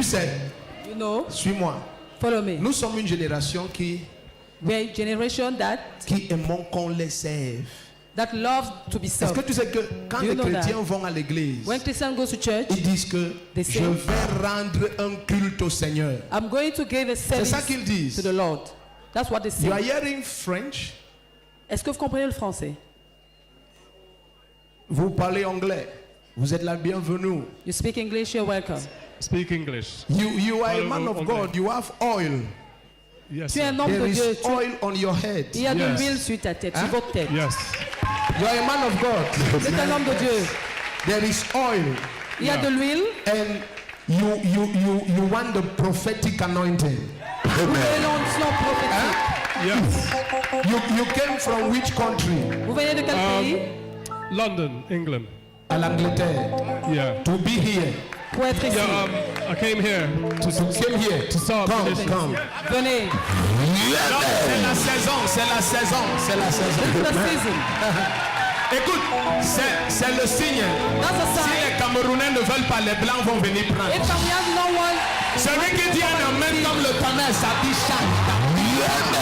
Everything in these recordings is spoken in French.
sais, You know, suis-moi. follow me. Nous sommes une génération We're a generation qui aimons qu'on les serve. that loves to be Est-ce served. que tu sais que quand You les know chrétiens that. vont à l'église, When Christians go to church, ils disent que They je say, vais rendre un culte au Seigneur. I'm going to give a C'est service ça qu'ils to disent. the Lord. That's what they You are say. hearing French? Est-ce que vous comprenez le français? Vous parlez anglais. Vous êtes la bienvenue. You speak English, you're welcome. Speak English. You are a Parlez man of anglais. God. You have oil. Yes. Tu es un Sir. homme There de Dieu. is oil on your head. Il y a de Yes. l'huile sur ta tête, sur Hein? votre tête. Yes. You are a man of God. C'est un homme de Dieu. There is oil, Il y a de l'huile. and you want the prophetic anointing. Vous voulez l'onction prophétique. Yes. You came from which country? Vous venez de quel pays? London, England. À l'Angleterre. Yeah. To be here. Pour être ici. Yeah. I came here to Came here. to start Come, ministry. come. Venez. C'est la saison, c'est la saison, c'est la This is saison. the season. Écoute, c'est le signe. That's a Si sign. les Camerounais ne veulent pas, les Blancs vont venir prendre. If Cameroon no one, Celui qui dit un amen comme le tonnerre, ça dit chante.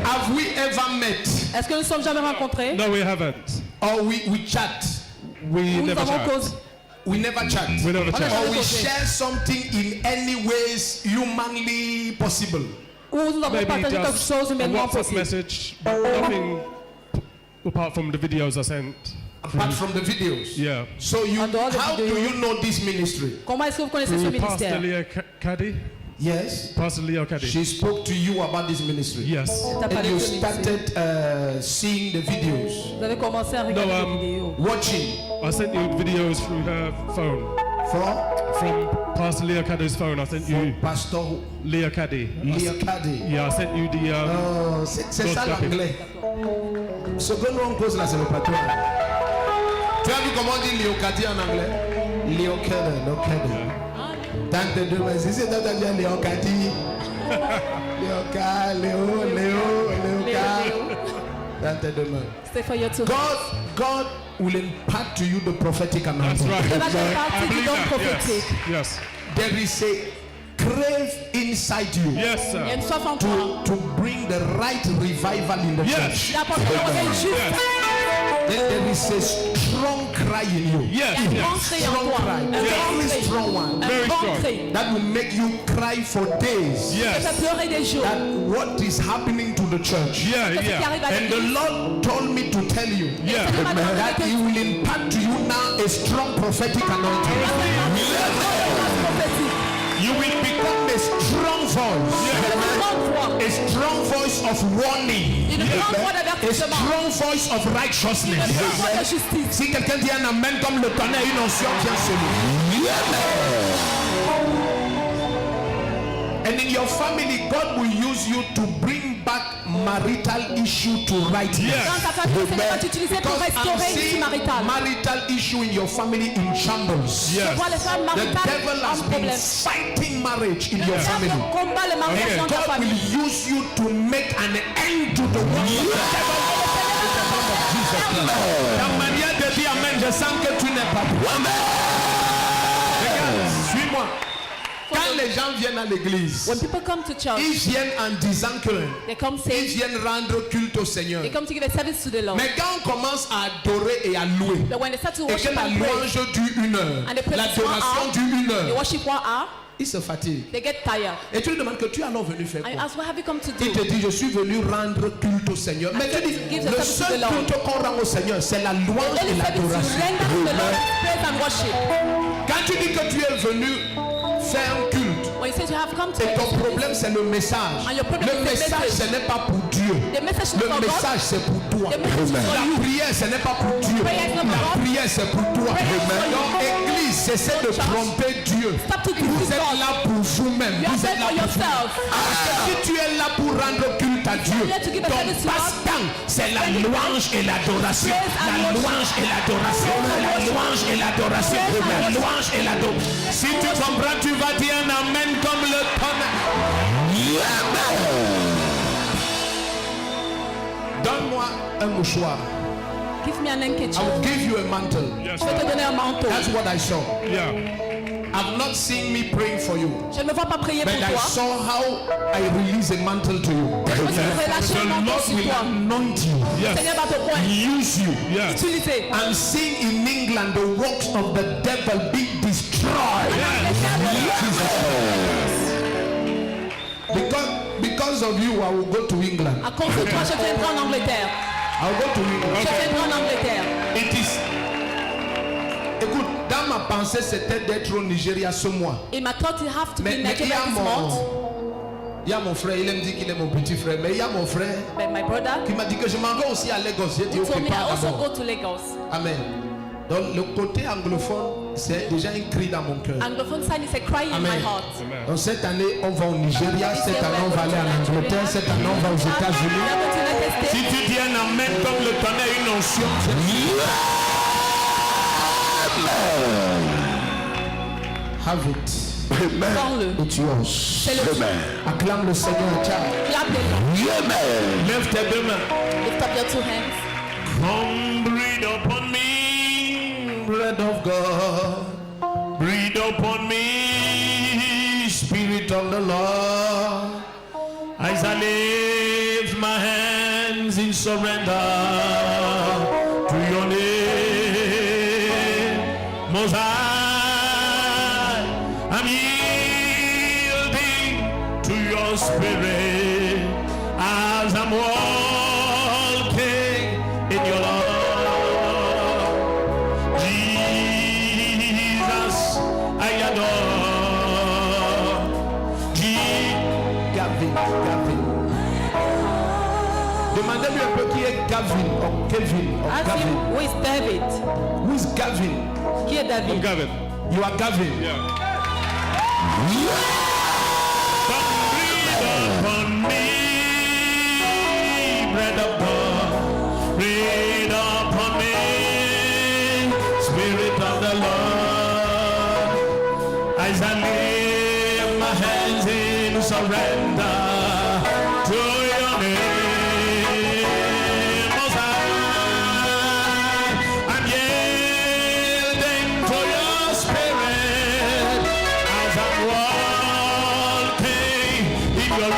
Have we ever met? est-ce que nous ne sommes jamais rencontrés? No, we haven't. Or we chat? We Nous never avons chat. cause. We never chat. We never On a chat. jamais Or we causé. share something in any ways humanly possible. Ou nous avons Maybe partagé quelque just chose a humainement WhatsApp possible. message, but nothing apart from the videos I sent. Apart from the videos. Yeah. So And all the how do videos. you know this ministry? Comment est-ce que vous connaissez ce Through Pastor ministère? Leo Caddy. Yes. Pastor Leo Caddy. She spoke to you about this ministry. Yes. T'as And parlé you de ce ministère. started seeing the videos, Vous avez commencé à regarder No, les vidéos. watching I sent you videos through her phone. From Pastor Leo Caddy's phone, I sent you Pastor Leo Caddy. Leocadie. Yeah, I sent you the. C'est ça Gospel. l'anglais. Ce que nous on cause là, c'est le patron. Tu as vu comment on dit Leocadie en anglais? Leocadie. Tante de moi, si c'est dans ta vie, Leocadie. Léo. Tante de moi. C'est for you to. God will impart to you the prophetic That's anointing. right. Ça va faire I partie du believe don that. prophétique. Yes. There is a crave inside you Yes, Il y a sir. une soif en toi. to bring the right revival in the Yes. church. D'apporter le réveil juste. Yes. There is a strong cry in you. Yes. Il y a un grand Yes. cri en Strong toi. cry. Un Very grand cri. strong one. Un Very grand strong. cri. That will make you cry for days. Ça fait Yes. pleurer des jours. That what is happening to the church. Yeah. Qu'est-ce qui Yeah. arrive à And the l'église? Lord told me to tell you Yeah. that He will impart to you now a strong prophetic anointing. You will become a strong voice. A strong voice of warning. Une grande voix A d'avertissement. strong voice of Une righteousness. grande voix de justice. Si quelqu'un dit un amen comme le tonnerre, une onction vient sur lui. And in your family, God will use you to bring back marital issue to rightness. Yes. Dans ta famille, le Seigneur va t'utiliser pour Because I'm restaurer l'issue seeing maritale. marital issue in your family in shambles. Je Yes. vois les femmes The maritales devil has en been problème. fighting marriage in your Le family. diable combat le mariage Okay. dans ta God famille. will use you to make an end to the work of the devil. Ta manière de dire amen, je sens que tu n'es pas prêt. Regarde, suis-moi. Quand les gens viennent à l'église, When people come to church, ils viennent en disant que they come ils saying, viennent rendre culte au Seigneur. they come to give a service to the Lord. Mais quand on commence à adorer et à louer, But when they start to et que worship la and pray, louange dure 1 heure, and they pray for 1 l'adoration hour, dure 1 they heure, worship 1 hour, ils se fatiguent. they get tired. Et tu lui demandes que tu es alors venu faire And you quoi? ask, what have you come to Il do? te dit, je suis venu rendre culte au Seigneur. Mais tu dis, Give the le service to seul the Lord. culte qu'on rend au Seigneur, c'est la louange The et only service you l'adoration. render to the Lord is praise and worship. Quand tu dis que tu es venu faire un culte, When you say you have come to et ton it, problème c'est le message. And your problem Le is the message, message. ce n'est pas pour Dieu. the message is Le for God. message, c'est pour toi. The message is for La you. prière, ce n'est pas pour Dieu. Prayer is not for La God. prière, c'est pour toi. Prayer is for you. Donc, Église, cessez de Church. tromper Dieu. Stop to Vous deceive êtes God. là pour vous-même. You are Vous there êtes là for pour vous. yourself. Parce que si tu es là pour rendre culte à Dieu, there to give a ton service to God. passe-temps, c'est la louange et l'adoration. Praise and La worship. louange et l'adoration. La louange et l'adoration. Praise and La worship. louange et l'adoration. Si tu comprends, tu vas dire un amen comme le tonnerre. Donne-moi un mouchoir. Give me an I handkerchief. will give you a mantle. Yes, Je vais te sir. donner un manteau. That's what I saw. Yeah. I've not seen me praying for you, Je ne me vois pas prier pour but I toi. saw how I release a mantle to you. Je me suis relâché The un manteau Lord sur will toi. anoint you, Yes. Seigneur va te prendre. use you. Yes. Utiliser. I'm seeing in England the works of the devil be destroyed. Because of you, I will go to England. À cause de toi, je viendrai en Angleterre. I'll go to England. Je viendrai en Angleterre. It is. Écoute, dans ma pensée, c'était d'être au Nigeria ce mois. In my thought, you have to be Mais in il y Nigeria a this month. il y a mon frère, il me dit qu'il est mon petit frère, mais il y a mon frère But my brother qui m'a dit que je m'en vais aussi à Lagos. J'ai dit, told ok, me I pas also d'abord. go to Lagos. Amen. Donc le côté anglophone, c'est déjà un cri dans mon cœur. Anglophone sign is a cry in my Amen. heart. Amen. Donc cette année, on va au Nigeria, This cette year année, we on are va aller going en to Angleterre, Nigeria. cette année, on va aux We États-Unis. are going to United States. Si tu dis un amen comme le tonnerre, une onction, have it. Prends-le. It's yours. C'est le Acclame le Seigneur. Ciao. Clap les mains. Lève tes deux mains. Lift up your two hands. Come breathe upon me, breath of God. Breathe upon me, Spirit of the Lord. As I lift my hands in surrender to your name, Most High, I'm yielding to your Spirit as I'm walking in your love. Jesus, I adore. Gavin. Demandez-lui un peu qui est Gavin ou Kevin ou Ask Gavin. him, who is David? Who is Gavin? Qui est I'm David? Gavin. You are Gavin. Yeah. Come breathe upon me, breath of God. Breathe upon me, Spirit of the Lord. As I lift my hands in surrender to your name, Most High, I'm yielding to your Spirit as I'm walking in your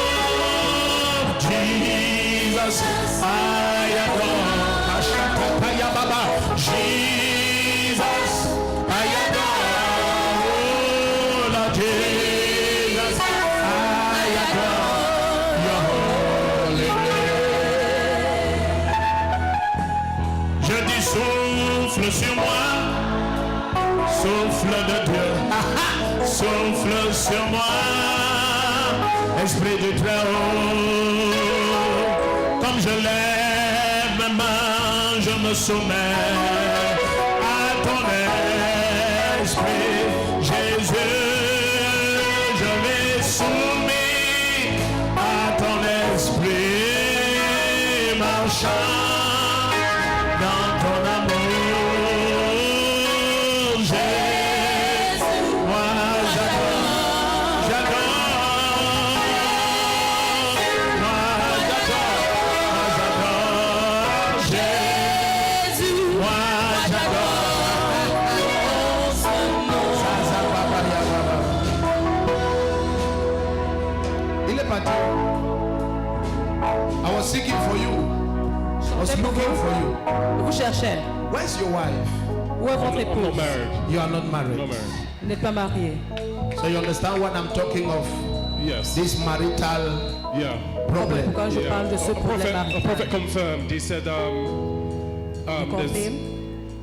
love, Jesus. I adore. Ashakataya Baba. Jesus, I adore. Oh, Lord Jesus, I adore your holy name. Je dis souffle sur moi, souffle de Dieu, souffle sur moi, Esprit du Très-Haut. Comme je lève mes mains, je me soumets à ton esprit, Jésus. Je m'ai soumis à ton esprit, marchant dans ton amour, Jésus. Moi j'adore, moi j'adore, Jésus. Moi j'adore. Il est parti. I was seeking for you. I was looking for you. Vous cherchez. Where's your wife? Où est votre I'm not épouse? married. You are not Not married. married. Vous n'êtes pas marié. So you understand what I'm talking of? Yes. This marital Yeah. problem. Quand je Yeah. parle de ce A problème prophet marital, confirmed. He said, there's confirme.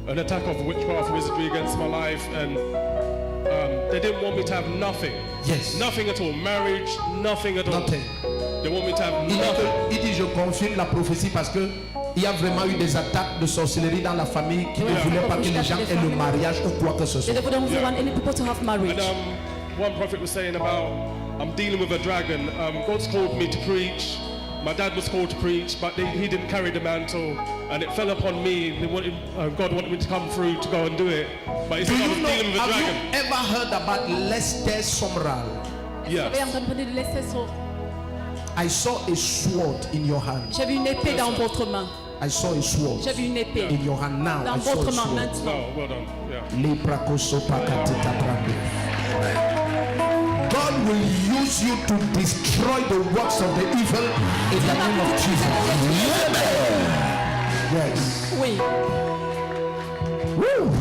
an attack of witchcraft wizardry against my life, and they didn't want me to have nothing. Yes. Nothing at all. Marriage, nothing at all. Nothing. They want me to have Il dit, nothing. il dit, je confirme la prophétie parce que il y a vraiment eu des attaques de sorcellerie dans la famille qui ne Oui, voulaient pas que les prophétie gens des aient le familles. mariage ou quoi que ce They soit. don't Yeah. want any people to have marriage. And one prophet was saying about, I'm dealing with a dragon. God's called me to preach. My dad was called to preach, but he didn't carry the mantle, and it fell upon me. They wanted, God wanted me to come through to go and do it, but he Do said I you was know, dealing with a have you dragon. ever heard about Lester Sumrall? Vous avez Yes. entendu parler de l'Esther Saul? I saw a sword in your hand. J'ai vu une épée dans votre main. I saw a sword J'ai vu une épée in your hand now. dans I saw votre a main sword. maintenant. Oh, well done. Yeah. God will use you to destroy the works of the evil in the name of Jesus. Yes. Oui. Woo.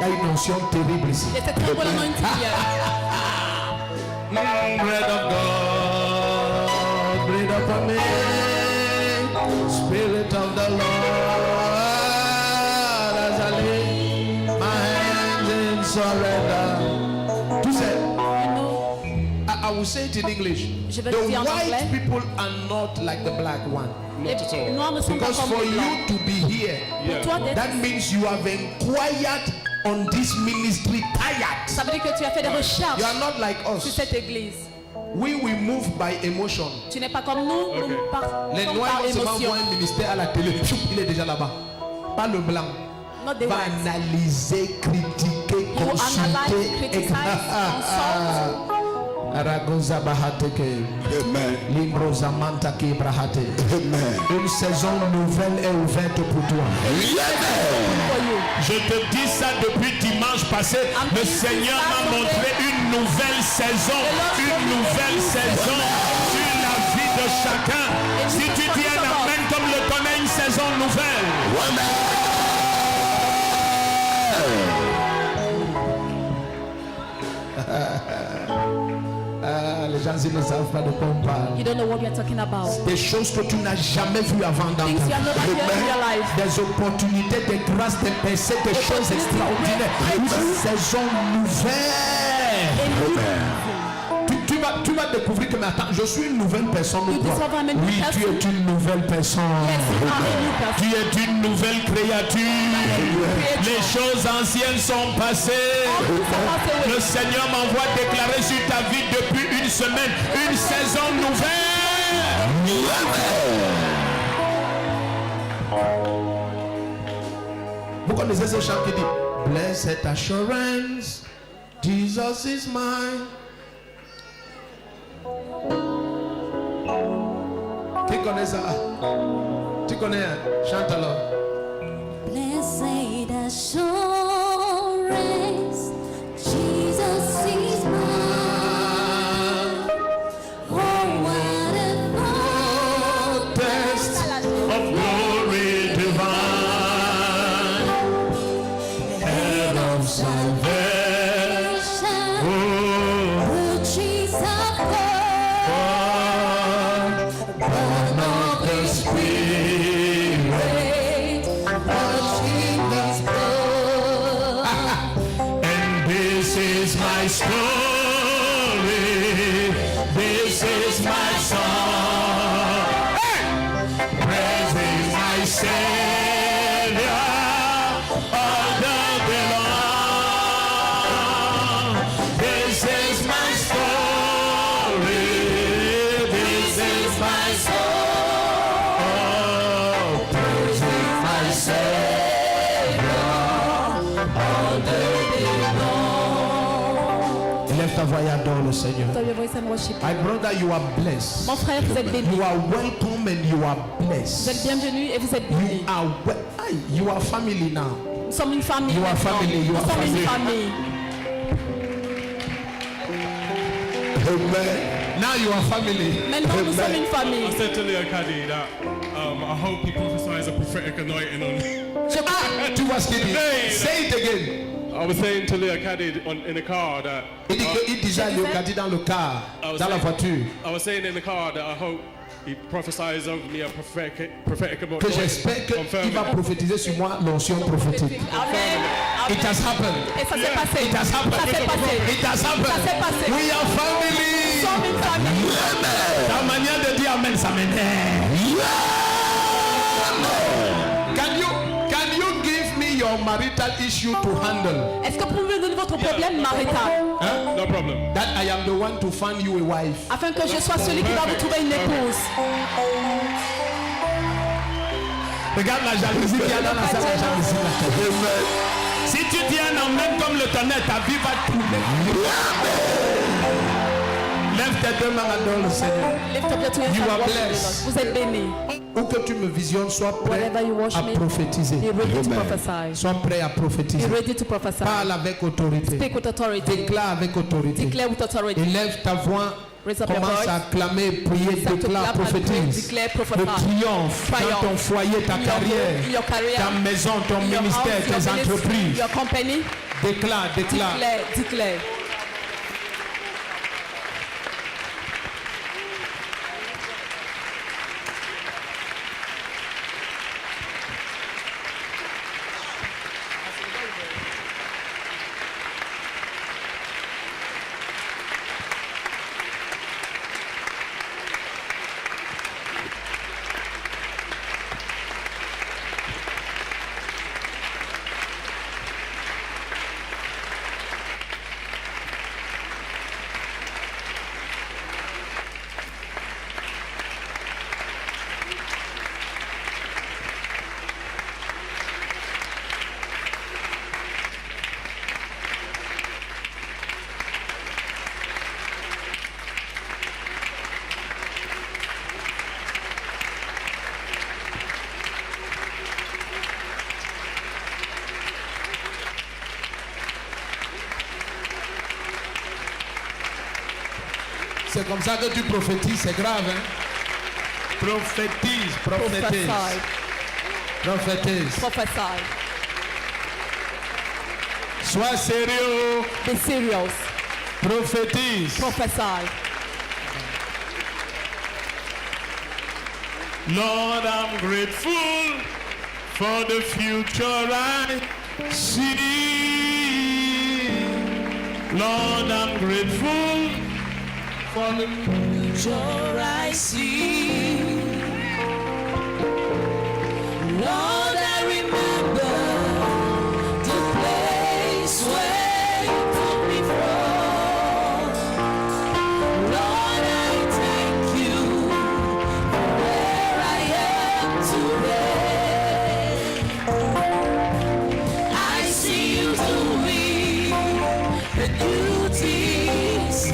Il y a une notion terrible ici. Et c'est très bon anointing. Bread of God, bread upon me, Spirit of the Lord, as I lay my hands in surrender. Tu sais, I will say it in English. Je vais The le dire en white anglais. people are not like the black one. Les Not at all. noirs ne sont pas Because comme for les blancs. you to be here, Yeah. Toi, d'être- that means you have inquired on this ministry tired. ça veut dire que tu as fait des recherches You are not like sur us. cette église. We move by emotion. Tu n'es pas comme nous, Ok. nous partons Les par noirs vont seulement émotion. voir un ministère à la télé, pfiou, il est déjà là-bas. Pas le blanc. Not the Va white. analyser, critiquer, You analyze, consulter. criticize, consult. Aragoza bahateke. Amen. Limbroza mantake brahate. Amen. Une saison nouvelle est ouverte pour toi. For you. Je te dis ça depuis dimanche passé. Le Seigneur m'a montré une nouvelle saison. Une nouvelle saison sur la vie de chacun. Si tu dis un amen comme le connaît, une saison nouvelle. Les gens ils ne savent pas de quoi on parle. You don't know what we are talking about. Des choses que tu n'as jamais vues avant dans Things you ta have never vie. heard in your life. Des opportunités, des grâces, des percées, des choses extraordinaires. Une saison nouvelle. Tu vas découvrir que mais attends, je suis une nouvelle personne ou You quoi? discover I'm a new Oui, tu person. es une nouvelle personne. Yes, you are a new person. Tu es une nouvelle créature. Les choses anciennes sont passées. All things are passed away. Le Seigneur m'envoie déclarer sur ta vie depuis une semaine une saison nouvelle. Vous connaissez ce chant qui dit Blessed assurance, Jesus is mine. Qui connaît ça? Tu connais? Hein? Chante alors. Blessed assurance, Jesus is mine. Oh, what a Test. Of glory divine, head of salvation, foundation, the trees of God, born of the Spirit, washing His blood. and this is my story, this is my song, praising my Savior all the day long. This is my story, this is my song, praising my Savior all the day long. Lève ta voix et adore le Seigneur. Lift up your voice and worship. My brother, you are blessed. Mon frère, vous êtes béni. You are welcome and you are Vous êtes blessed. bienvenus et vous êtes You bénis. are Aye, you are family now. Nous sommes une famille. You are maintenant. family, you Nous are sommes une family. famille. Amen. Now you are family. Maintenant, nous sommes une famille. I said to Leo Caddy that I hope he prophesies a prophetic anointing on me. Tu vois ce qu'il dit? Hey. Say it again. I was saying to Leo Caddy in the car that Il dit qu'il disait à Léocadie dans le car, dans la voiture, I was saying in the car that I hope he prophesies over me a prophetic que anointing. j'espère qu'il Confirm va it. prophétiser sur moi l'onction prophétique. Amen. It has happened. Et ça s'est passé. It has happened. Ça s'est passé. It has happened. Ça s'est passé. We are Nous family. sommes une famille. Ta manière de dire amen, ça m'énerve. Can you give me your marital issue to handle? Est-ce que vous pouvez me donner votre problème marital Hein? No problem. That I am the one to find you a wife. afin que je sois celui qui va vous trouver une épouse? Regarde la jalousie qu'il y a dans la salle, la jalousie là. Si tu dis un amen comme le tonnerre, ta vie va tourner. Lève tes deux mains, adore le Seigneur. Lift up your two hands You and are worship the blessed. Lord. Vous êtes bénis. Où que tu me visionnes, sois prêt Wherever you watch à me, prophétiser. be ready to prophesy. Sois prêt à prophétiser. Be ready to prophesy. Parle avec autorité. Speak with authority. Déclare avec autorité. Declare with authority. Élève ta voix. Raise up your Commence voice. à clamer, prier, Start to déclare, clap and pray, prophétise. declare, Le prophesy. triomphe dans Triumph. ton foyer, ta In your home, in carrière, your career, ta maison, ton in your ministère, house, your tes ministry, entreprises. your company. Déclare, déclare. Declare, declare. C'est comme ça que tu prophétises, c'est grave, hein? Prophétise, prophétise, Prophesy. prophétise. Prophesy. Sois sérieux, Be serious. prophétise. Prophesy. Lord, I'm grateful for the future I see. Lord, I'm grateful for the future I see. Lord, I remember the place where you put me from. Lord, I thank you for where I am today. I see you doing the new things in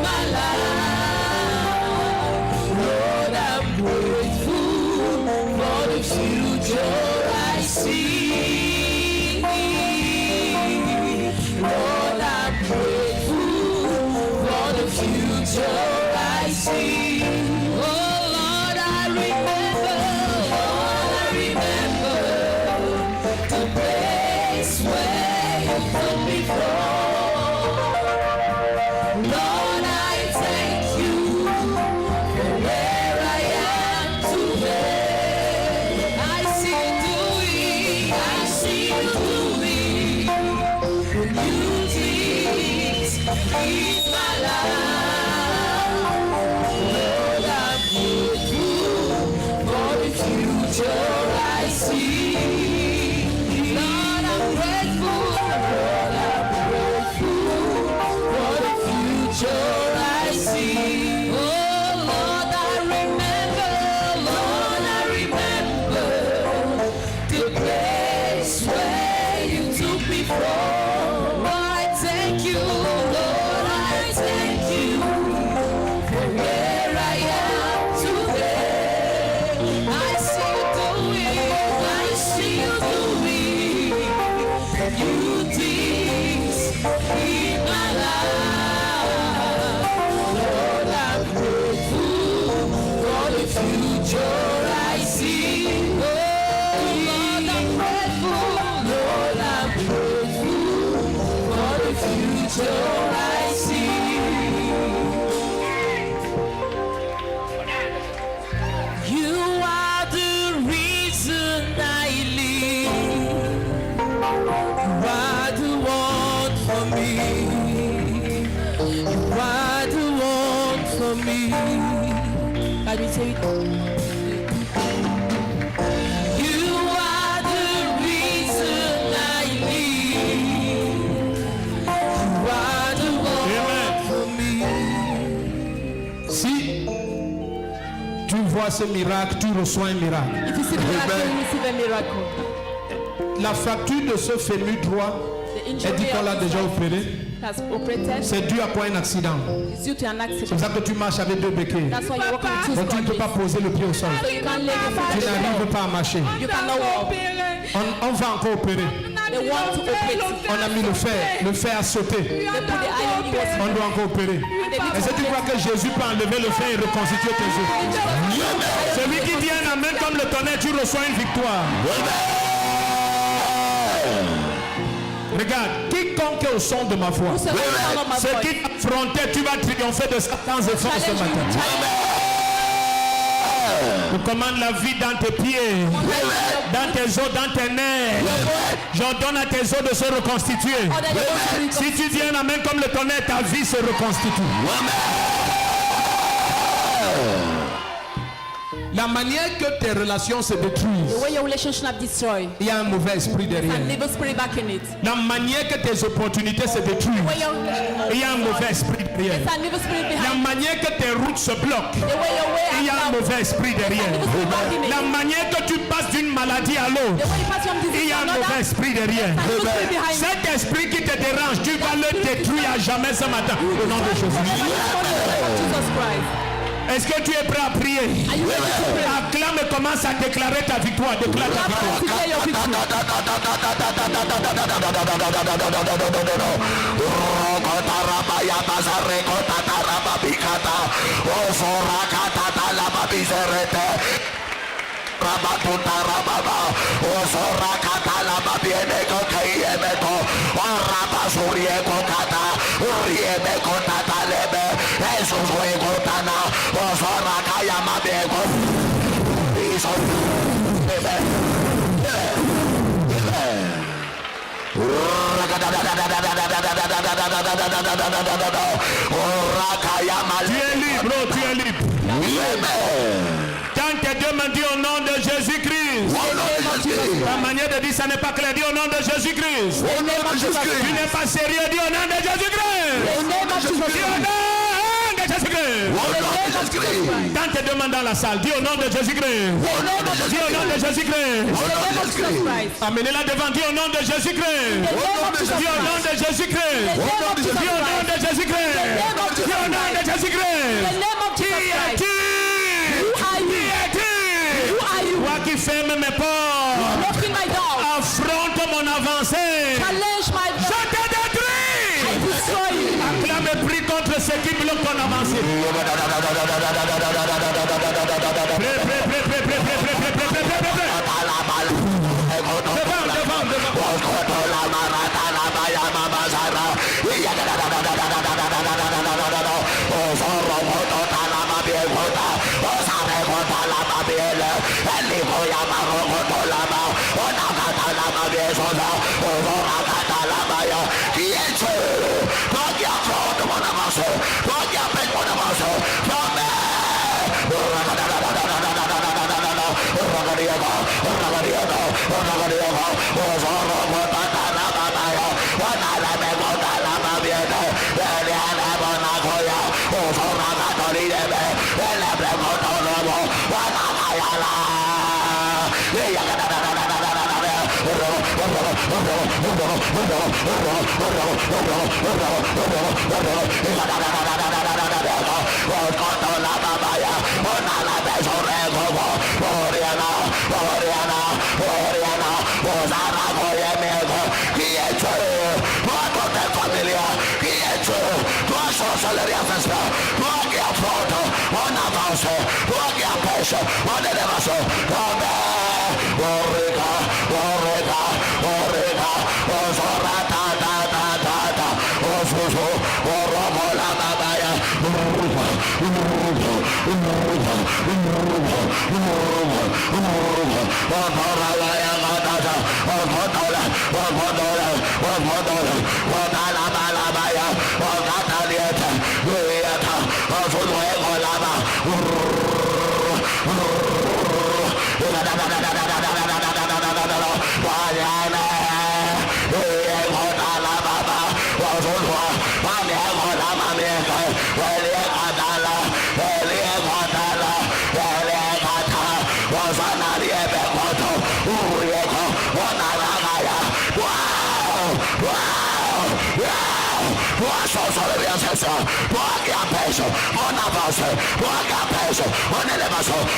my life. Lord, I'm grateful for the future I see. Lord, I'm grateful for the future I see. Oh Lord, I remember the place where you put me from. Lord, I thank you for where I am today. I see you doing new things in my life. Lord, I'm grateful for the future I see. Lord, I'm grateful. Lord, I'm grateful for the future I see. Oh Lord, I remember the place where you took me from. Lord, I thank you, Lord, I thank you for where I am today. I see you doing new things in my life. Lord, I'm grateful for the future I see. Oh, Lord, I'm grateful. Lord, I'm grateful for the future I see. You are the reason I live. You are the one for me. You are the one for me. Can you say it? You are the reason I live. You are the one for me. Si tu vois ce miracle, tu reçois un miracle. If you see miracle, you receive a miracle. La fracture de ce fémur droit The Elle dit qu'on l'a déjà opéré. has operated. C'est dû à quoi un accident? It's due to an C'est accident. pour ça que tu marches avec 2 béquilles. That's why you're walking with 2 Donc tu ne peux pas scratches. poser le pied au sol. So you can't lay your foot on Tu the n'arrives floor. pas à marcher. You cannot walk. On va encore opérer. They want to operate. On a mis le fer a sauté. They put the iron in was On doit encore opérer. Est-ce que tu crois que Jésus peut enlever le fer et reconstituer tes os? Celui qui dit un amen comme le tonnerre, tu reçois une victoire. Regarde, quiconque est au son de ma voix, Whosoever is the sound of my ce voice. qui t'affrontait, tu vas triompher de Satan's efforts ce Challenge matin. you. Je commande la vie dans tes pieds, dans tes os, dans tes nerfs. J'ordonne à tes os de se reconstituer. Or that you're going to Si tu dis un amen comme le tonnerre, ta vie se reconstitue. La manière que tes relations se détruisent, the way your relationship are destroyed. il y a un mauvais esprit derrière. And evil spirit back in it. La manière que tes opportunités se détruisent, The way your il y a un mauvais esprit derrière. It's an evil spirit La behind. manière que tes routes se bloquent, The way your way il y a un out. mauvais esprit derrière. Evil spirit back in it. La manière que tu passes d'une maladie à l'autre, The way you pass from il disease y a to un another. mauvais esprit derrière. An evil spirit behind it. Cet esprit qui te dérange, tu vas le détruire à jamais ce matin au nom de Jésus. Jesus Christ. Est-ce que tu es prêt à prier? Are you ready to pray? Acclame et commence à déclarer ta victoire. Déclare ta victoire. Declare your victory. Tu es libre, oh, tu es libre. Quand tes deux mains disent au nom de Jésus-Christ. La manière de dire ça n'est pas clair. Dis au nom de Jésus-Christ. Tu n'es pas sérieux. Dis au nom de Jésus-Christ. In the name of Jesus Dis au Christ. nom de Jésus-Christ. Quand tes deux mains dans la salle, dis au nom de Jésus-Christ. Dis au nom de Jésus-Christ. In the name of Jesus Christ. Amenez-la devant. Dis au nom de Jésus-Christ. In the name of Jesus Dis au nom Christ. de Jésus-Christ. In the name of Jesus Dis au nom de Christ. Jésus-Christ. Dis au nom de In Jésus-Christ. the name of Qui Jesus Christ. es-tu? are Qui you? es-tu? Who are you? Toi qui fermes mes portes, Open my door. affronte mon avancée. Challenge my Je door. te détruis. I destroy you. Acclame et prie contre ce qui bloque ton avancée. Prêt, prêt, prêt, prêt, prêt, prêt, prêt, prêt, prêt, prêt, prêt, prêt. Devant, devant, devant. On avance, on élévation.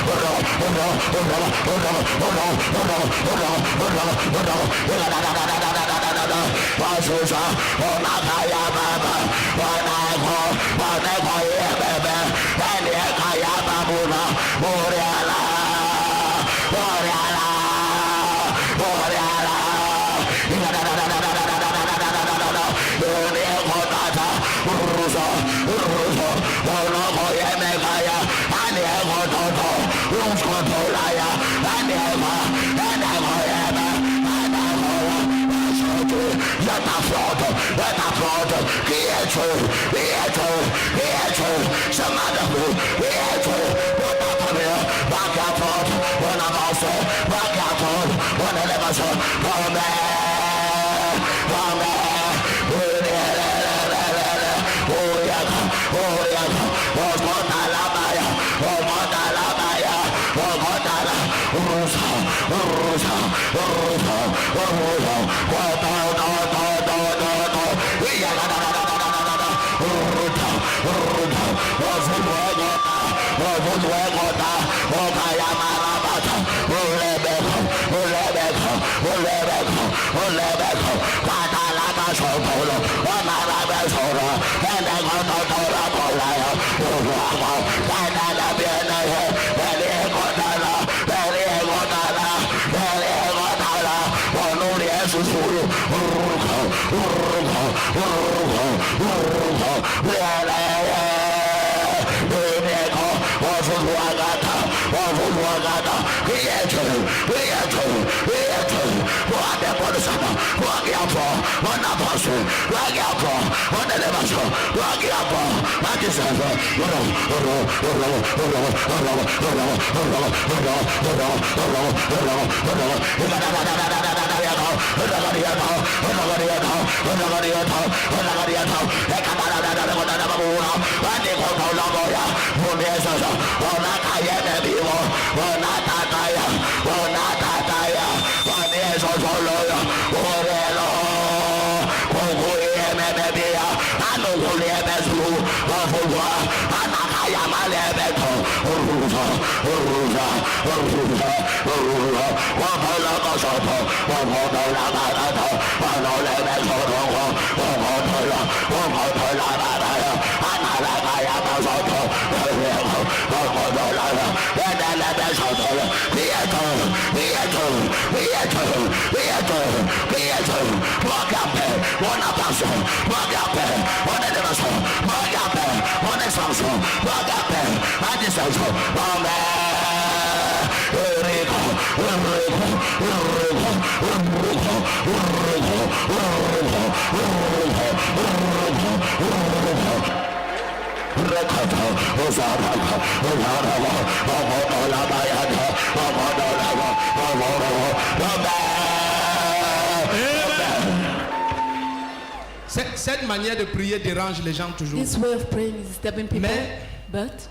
Cette manière de prier dérange les gens toujours. This way of praying is disturbing people. Mais But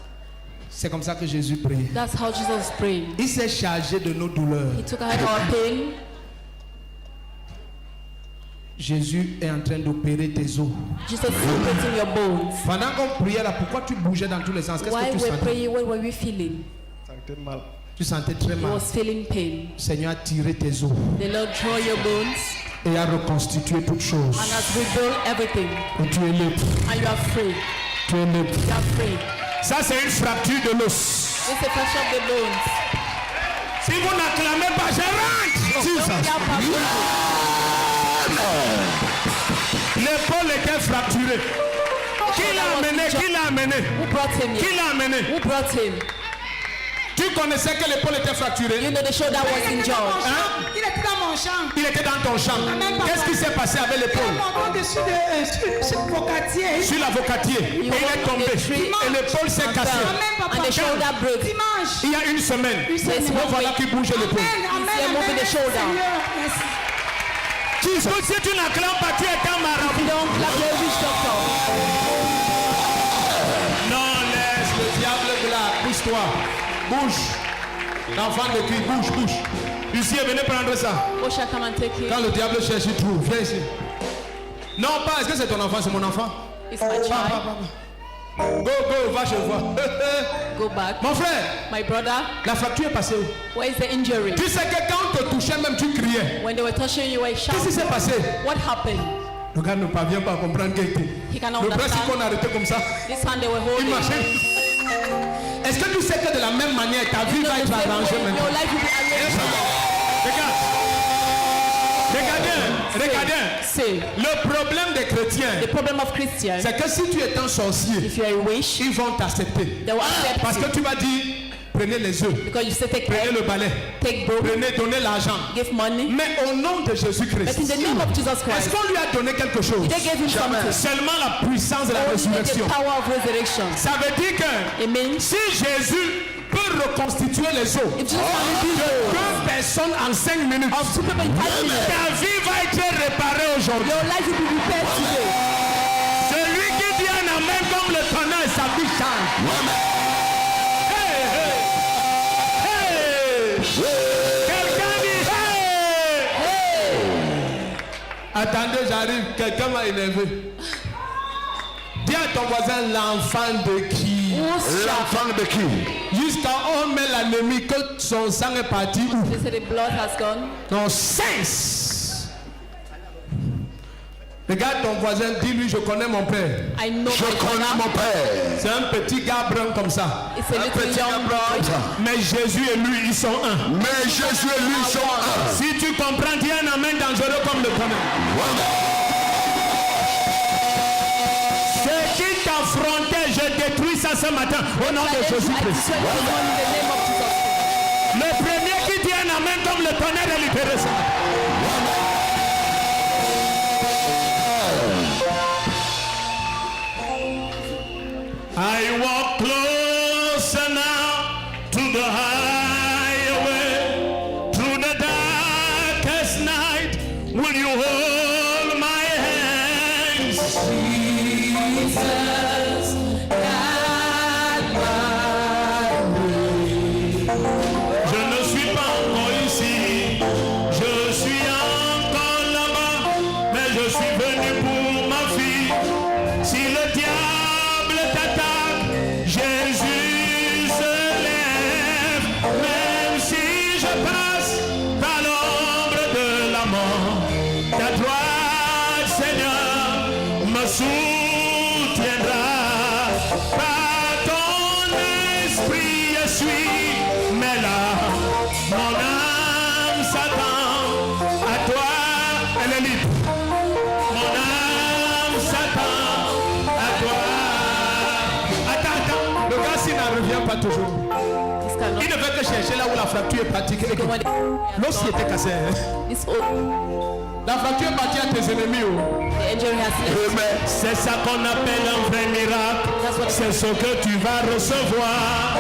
c'est comme ça que Jésus prie. that's how Jesus prayed. Il s'est chargé de nos douleurs. He took ahead our pain. Jésus est en train d'opérer tes os. Jesus is operating your bones. Pendant qu'on priait là, pourquoi tu bougeais dans tous les sens? Qu'est-ce While que tu we're sentais? praying, what were we feeling? Tu sentais très He mal. was feeling pain. Le Seigneur a tiré tes os The Lord draw your bones et a reconstitué toutes choses. and has rebuilt everything. Et tu es libre. And you are free. Tu es libre. You are free. Ça, c'est une fracture de l'os. It's a fracture of the bones. Si vous n'acclamez pas, je rentre. Don't doubt L'épaule était fracturée. Qui l'a amené? Qui l'a amené? Who brought him Qui here? l'a amené? Who brought him? Tu connaissais que l'épaule était fracturée? You know the shoulder was injured. Hein? Il était dans mon champ. Il était dans ton champ. Qu'est-ce qui s'est passé avec l'épaule? Mon dessus sur le vocatier. Sur l'avocatier. Et il est tombé. Et l'épaule s'est cassée. And the shoulder broke. Dimanche. Il y a une semaine. There's Me one voilà week. qui bouge l'épaule. He's moving the shoulder. Donc si tu n'acclames pas, tu es un marabout. You don't clap your witch doctor. Non, laisse le diable là. Pousse-toi. Bouge. L'enfant de Christ, bouge, bouge. Ici, venez prendre ça. Osha, come and take it. Quand le diable cherche, il trouve. Viens ici. Non, pas. Est-ce que c'est ton enfant? C'est mon enfant. It's my child. Go, va, je vois. Go back. Mon frère, My brother, la fracture est passée où? where is the injury? Tu sais que quand on te touchait, même tu criais. When they were touching you, you were Qu'est-ce qui shouting. s'est passé? What happened? Le gars ne parvient pas à comprendre quelque. He cannot Le principe understand. qu'on a arrêté comme ça, This hand they were il holding. marchait. Est-ce que tu sais que de la même manière, ta vie You know va the être same arrangée way maintenant? your life will be arranged. Regardez. See, Le problème des chrétiens, the problem of Christians, c'est que si tu es un sorcier, if you are a witch, ils vont t'accepter. they will accept Parce you. que tu vas dire, prenez les œufs, Because you say take prenez egg, le balai, take broke, prenez, donnez l'argent. give money. Mais au nom de But in Jésus-Christ, the name of Jesus est-ce Christ, qu'on lui a donné quelque chose? they gave him something. Seulement la puissance de la Only résurrection. the power of resurrection. Ça veut dire que It means si Jésus peut reconstituer les eaux, if Jesus can redeem deux personnes en 5 minutes, of two people in 5 minutes, ta vie va être réparée aujourd'hui. your life will be repaired today. Celui qui dit un amen comme le tonnerre, sa vie change. Hey, hey. Hey. Quelqu'un dit hey. Attendez, j'arrive. Quelqu'un m'a énervé. Dis à ton voisin l'enfant de qui? L'enfant de qui? Jusqu'à on met l'anémie que son sang est parti où? They say the blood has gone. Ton sens. Regarde ton voisin, dis-lui je connais mon père. I know Je my connais father. mon père. C'est un petit gars brun comme ça. It's a little young boy. Mais Jésus et lui, ils sont un. Mais Jésus et lui sont un. Si tu comprends, dis un amen dangereux comme le tonnerre. Ce qui t'affrontait, je détruis ça ce matin au nom de I Jésus-Christ. destroy this one in the name of Jesus. Le premier qui dit un amen comme le tonnerre est libéré ce matin. I walk closer now to the highway, through the darkest night. Will you hold my hands? Jesus, guide my Je ne suis pas encore ici, je suis encore là-bas, mais je suis venu pour ma fille. Si le diable t'attaque, Jésus se lève, même si je passe par l'ombre de la mort. Ta droite, Seigneur, me soutiendra. Par ton esprit, je suis, mais là, mon âme s'attend à toi, elle est libre. Mon âme s'attend à toi. Attends, le gars s'il n'en revient pas toujours. This cannot Il ne veut que chercher là où la fracture est partie. go when L'os qui était cassé. Hein. this old, La fracture est partie à tes ennemis. Oh. the injury has left. C'est ça qu'on appelle un vrai miracle. C'est ce que tu vas recevoir.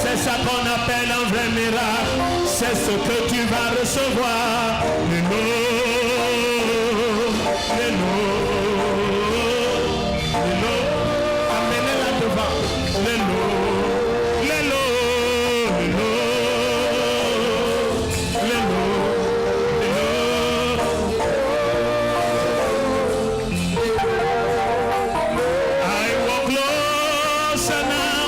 C'est ça qu'on appelle un vrai miracle. C'est ce que tu vas recevoir. Amenez-la devant. I walk closer now.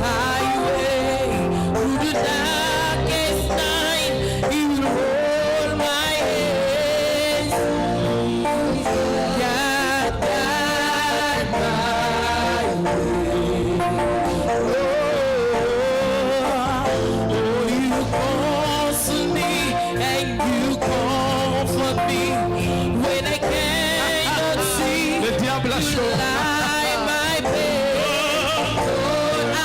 Highway through the darkest night, He will hold my hands. Guide my way. Oh, you counsel me and you comfort me when I cannot see. Le diable a chaud. Light my pain. Lord, I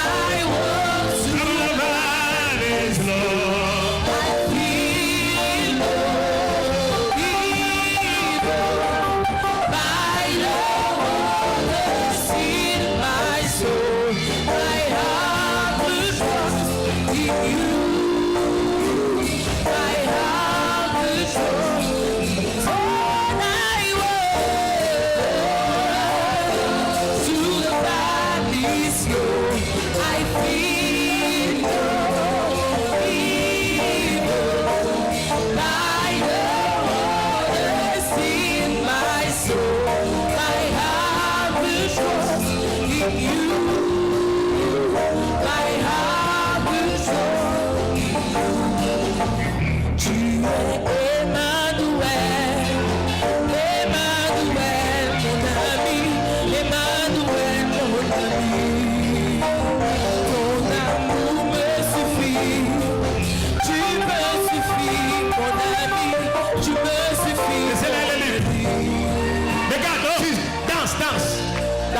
want to Through the valleys, Lord. feel Lord, evil. My Lord, in my soul. I have the trust in you. I have the trust. All I want.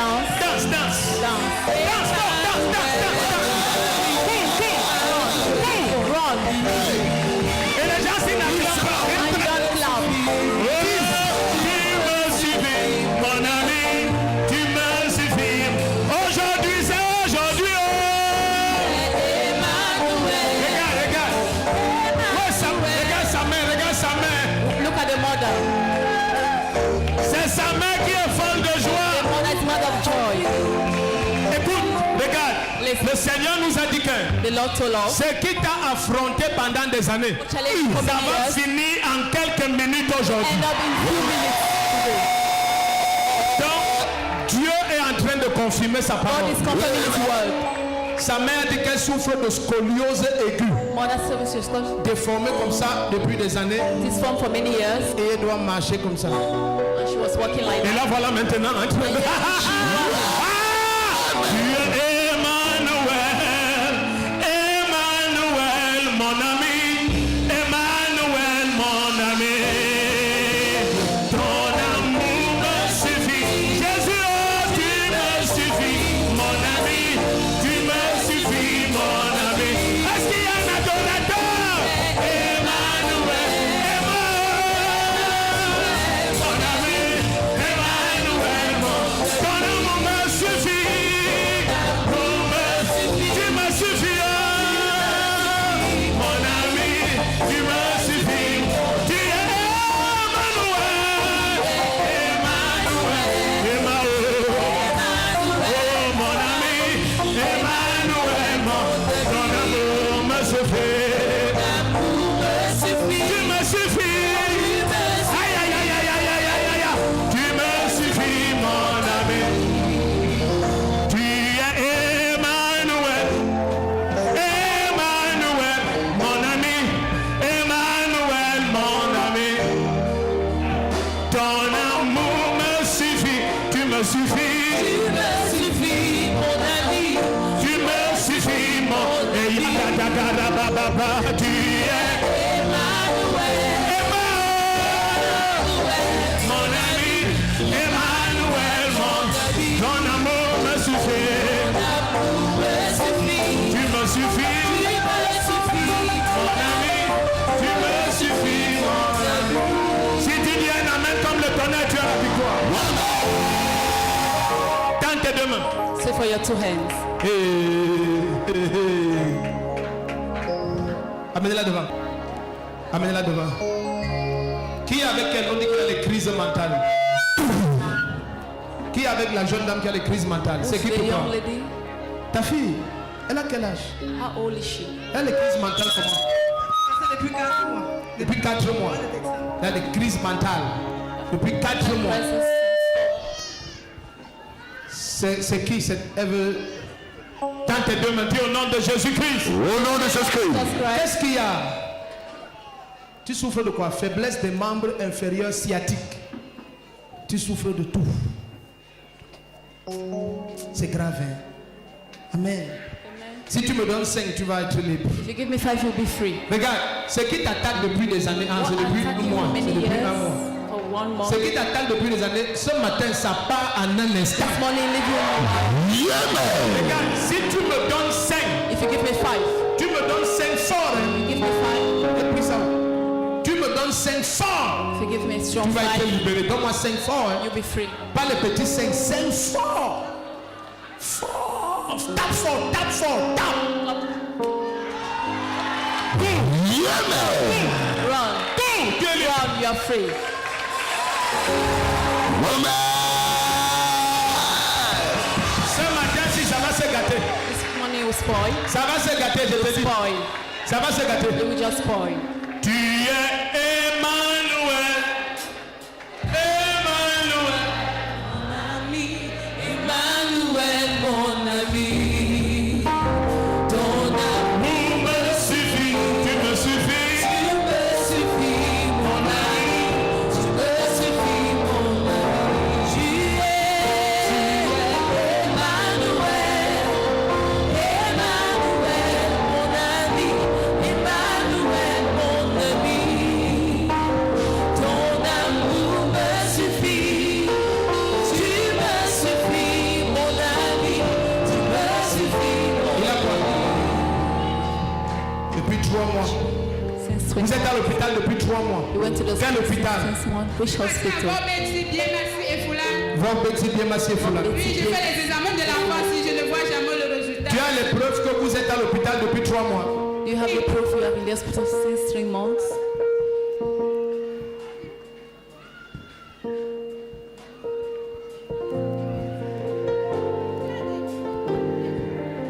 Danse. Danse, danse. Danse. Danse, danse, danse, danse. Run. Et les gens s'y n'acclament pas. And you don't clap. Oh, tu me suffis, mon ami, tu me suffis. Aujourd'hui, c'est aujourd'hui. Oh. Regarde, regarde. Ouais, regarde sa main, regarde sa main. Look at the mother. C'est sa main qui est folle de joie. The mother is mother of joy. Écoute, regarde. Listen. Le Seigneur nous a dit que The Lord told us. ce qui t'a affronté pendant des années, Challenge for ça many va years. finir en quelques minutes aujourd'hui. End up in few minutes today. Donc, Dieu est en train de confirmer sa God parole. is confirming His word. Sa mère dit qu'elle souffre de scoliose aiguë, Mother services déformée comme ça depuis des années, this form for many years, et elle doit marcher comme ça. and she was walking like Et that. là, voilà maintenant en train de... Ah! Dieu Emmanuel, Emmanuel, mon ami, Emmanuel, mon ami. Ton amour me suffit. Jésus, oh, tu me suffis, mon ami. Tu me suffis, mon ami. Est-ce qu'il y a un adorateur? Emmanuel, Emmanuel, mon ami. Emmanuel, ton amour me suffit. Tu me suffis, oh, mon ami. Tu me suffis. Tu es Emmanuel, Emmanuel, Emmanuel. Oh, mon ami, Emmanuel, ton amour me suffit. Tu me suffis. Aïe, aïe, aïe, aïe, aïe, aïe, aïe, aïe. Tu me suffis, mon ami. Tu es Emmanuel, Emmanuel, mon ami. Emmanuel, mon ami. Ton amour me suffit. Tu me suffis. Tu me suffis, mon ami. Tu me suffis, mon tu es Emmanuel, Emmanuel, mon ami. Emmanuel, ton amour me suffit. Tu me suffis, mon ami. Tu me suffis, mon ami. Si tu dis un amen comme le tonnerre, tu as la victoire. Tends tes deux mains. say for your two hands. Amenez-la devant. Amenez-la devant. Qui est avec elle? On dit qu'elle a les crises mentales. Qui est avec la jeune dame qui a les crises mentales? C'est Who's qui the pour toi? young lady? Ta fille. Elle a quel âge? How old is she? Elle a les crises mentales comment? Depuis 4 mois. Depuis 4 mois. Elle a des crises mentales. Depuis 4 mois. C'est qui cette Eve? Tends tes deux mains, dis au nom de Jésus-Christ. Au nom de Jésus-Christ. Qu'est-ce qu'il y a? Tu souffres de quoi? Faiblesse des membres inférieurs sciatiques. Tu souffres de tout. C'est grave, hein? Amen. Si tu me donnes 5, tu vas être libre. If you give me 5, you'll be free. Regarde, ce qui t'attaque depuis des années, hein, c'est depuis un mois. C'est many depuis years un mois. or 1 month. Ce qui t'attaque depuis des années, ce matin, ça part en un instant. This morning, leave you alone. Amen. Regarde, si tu me donnes 5, If you give me 5, tu me donnes 5 forts. Hein? you give me 5. Et puis ça, tu me donnes 5 forts. If you give me a strong Tu vas être 5, libéré. Donne-moi 5 forts. Hein? you'll be free. Pas les petits 5, 5 forts. Fort. Tape fort, tape fort, tape. Amen. Run. Run, you are free. Amen. Ce matin, si ça va se gâter. This money will spoil. Ça va se gâter, je te dis. Spoil. Ça va se gâter. It will just spoil. Tu es Emmanuel. Emmanuel. Emmanuel, mon ami. Ton Amour me suffit. Tu me suffis. Tu me suffis, mon ami. Tu me suffis, mon ami. Tu es Emmanuel. Emmanuel, mon ami. Emmanuel, mon Quel hôpital? Which hospital? Von Betty bien Massé Foula. Oui, je fais les examens de la foi si je ne vois jamais le résultat. Tu as les preuves que vous êtes à l'hôpital depuis 3 mois. Do you have the proof you have in the hospital since 3 months?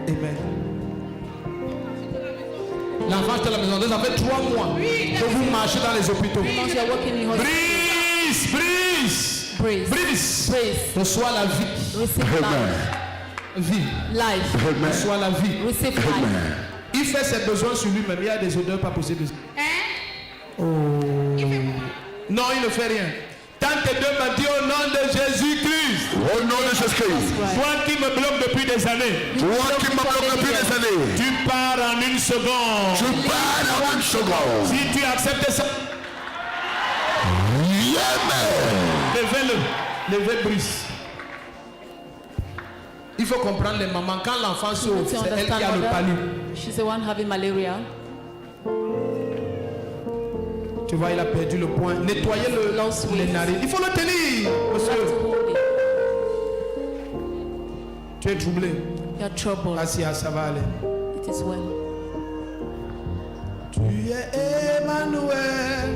Amen. L'enfant est à la maison. Ça fait 3 mois que vous marchez dans les hôpitaux. Because you are working in hospital. Brise, brise, Praise. brise. Praise. Reçois la vie. Receive Vie. life. Reçois la vie. Receive life. Il fait ses besoins sur lui-même. Il y a des odeurs pas possibles. Oh. Non, il ne fait rien. Tant que Dieu m'a dit au nom de Jésus-Christ. Au nom de Jésus-Christ. Toi qui me bloques depuis des années, Toi qui m'as bloqué depuis des années. tu pars en une seconde. Tu pars en une seconde. Si tu acceptes ça, Amen. Levez-le. Levez Brice. Il faut comprendre les mamans. Quand l'enfant sauve, To c'est elle qui a understand le palu. mother, she's the one having malaria. Tu vois, il a perdu le point. Nettoyez les narines. Il faut le tenir, You have monsieur. to hold it. Tu es troublé. You're troubled. Assis, ça va aller. It is well. Tu es Emmanuel.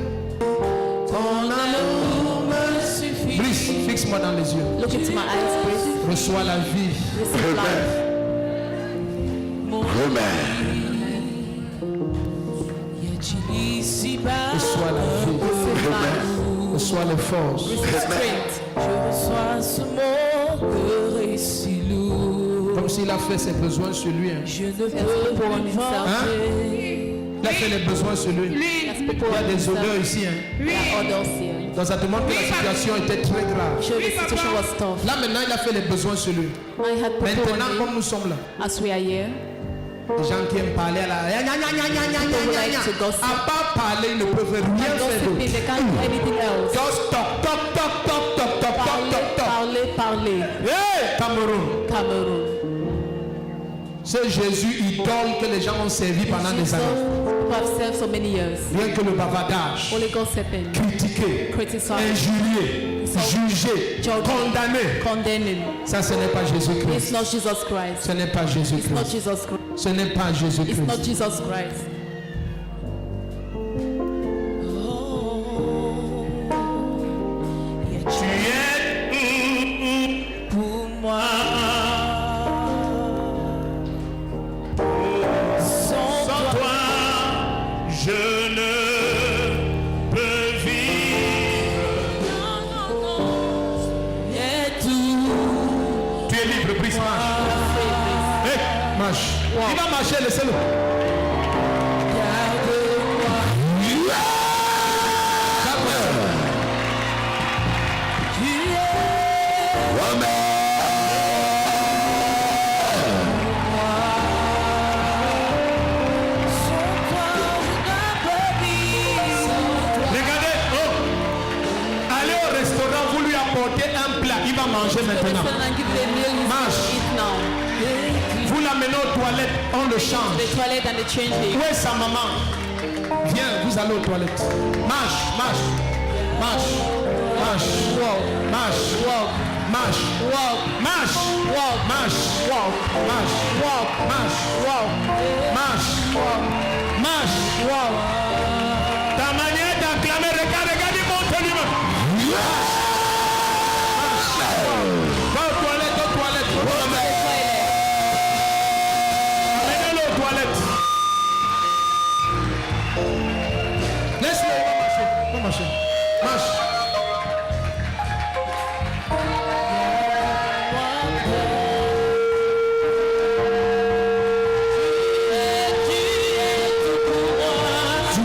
Ton amour me suffit. Brice, fixe-moi dans les yeux. Look into my eyes, please. Reçois la vie. Receive life. Amen. Reçois la vie. Receive life. Reçois les forces. Receive strength. Comme s'il a fait ses besoins sur lui. Hein. He has people on himself. Hein? Il a fait les besoins sur lui. He has people Il y a on des himself. odeurs ici. Hein. There are others here. Donc ça te montre que la situation était très grave. Show the situation was tough. Là maintenant, il a fait les besoins sur lui. I had people Maintenant, on comme me nous sommes là, as we are here. les gens qui aiment parler à la... À part parler, ils ne peuvent rien And faire gossiping, d'autre. they can't do anything else. Just talk, talk, talk, talk, talk, talk, talk, Parler, talk, talk. parler, parler. Hey, Cameroun. Cameroon. C'est Jésus idole que les gens ont servi pendant des Jesus, années. who have served so many years. Rien que le bavardage, Only gossiping, critiquer, criticizing, injurier, juger, judging, condamner. condemning. Ça, ce n'est pas It's Jésus-Christ. not Jesus Christ. Ce n'est pas It's not Jésus-Christ. Jesus Christ. Ce n'est pas It's not Jésus-Christ. Jesus Christ. tu es pour moi. Sans toi, je ne peux vivre. Tu es libre, Brice, marche. Hey, marche. Il va marcher, laissez-le. Regardez, oh, allez au restaurant, vous lui apportez un plat, il va manger maintenant. And give the meal you Marche. eat now. Vous l'amenez aux toilettes, on le change. The toilet and the change Où it. est sa maman? Viens, vous allez aux toilettes. Marche, marche, marche, marche, walk, marche, walk, marche, walk, marche, walk, marche, walk, marche, walk, marche, walk, marche, walk, marche, walk. Ta manière d'acclamer, regarde, regardez mon tenue. Va aux toilettes, aux toilettes. Amenez-le aux toilettes. Laisse-le, il va marcher. Va marcher. Marche. Tu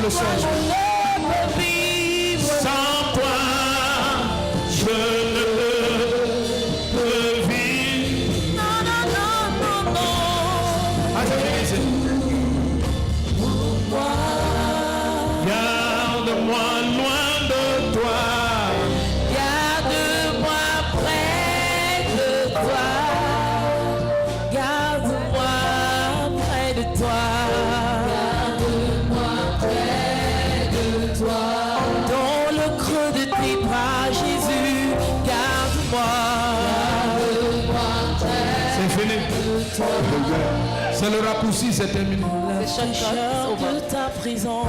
le sol. Sans toi, je ne peux vivre. Ah, c'est fini, ici. Garde-moi loin de toi. Garde-moi près de toi. Garde-moi près de toi. Garde-moi près de toi. Dans le creux de tes bras, Jésus, garde-moi. Garde-moi près C'est fini. de toi. C'est le raccourci, c'est terminé. Le chant de ta prison.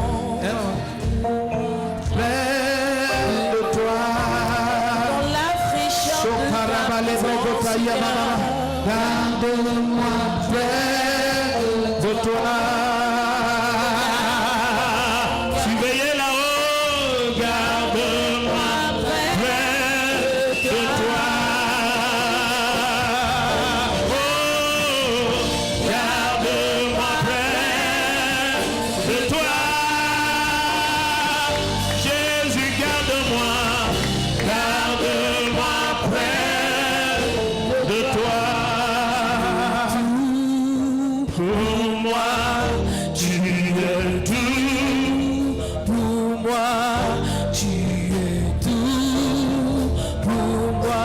Près de toi. Dans la fraîcheur de ta Garde-moi près de toi. Surveillez là-haut, garde-moi près de toi. Oh, garde-moi près de toi. Jésus, garde-moi près de toi. Pour moi, tu es tout. Pour moi, tu es tout. Pour moi,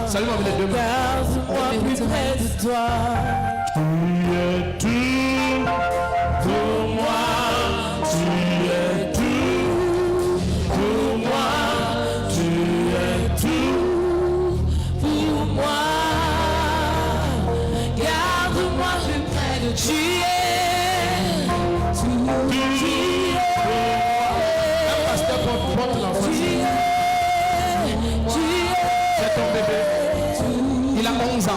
Salut-moi avec les deux mains. garde-moi plus près de toi. Tu es tout. Pour moi, tu es tout. Pour moi, tu es tout. Pour moi, garde-moi plus près de toi. Tu es tout. Un pasteur porte l'enfant. C'est ton bébé. Il a 11 ans.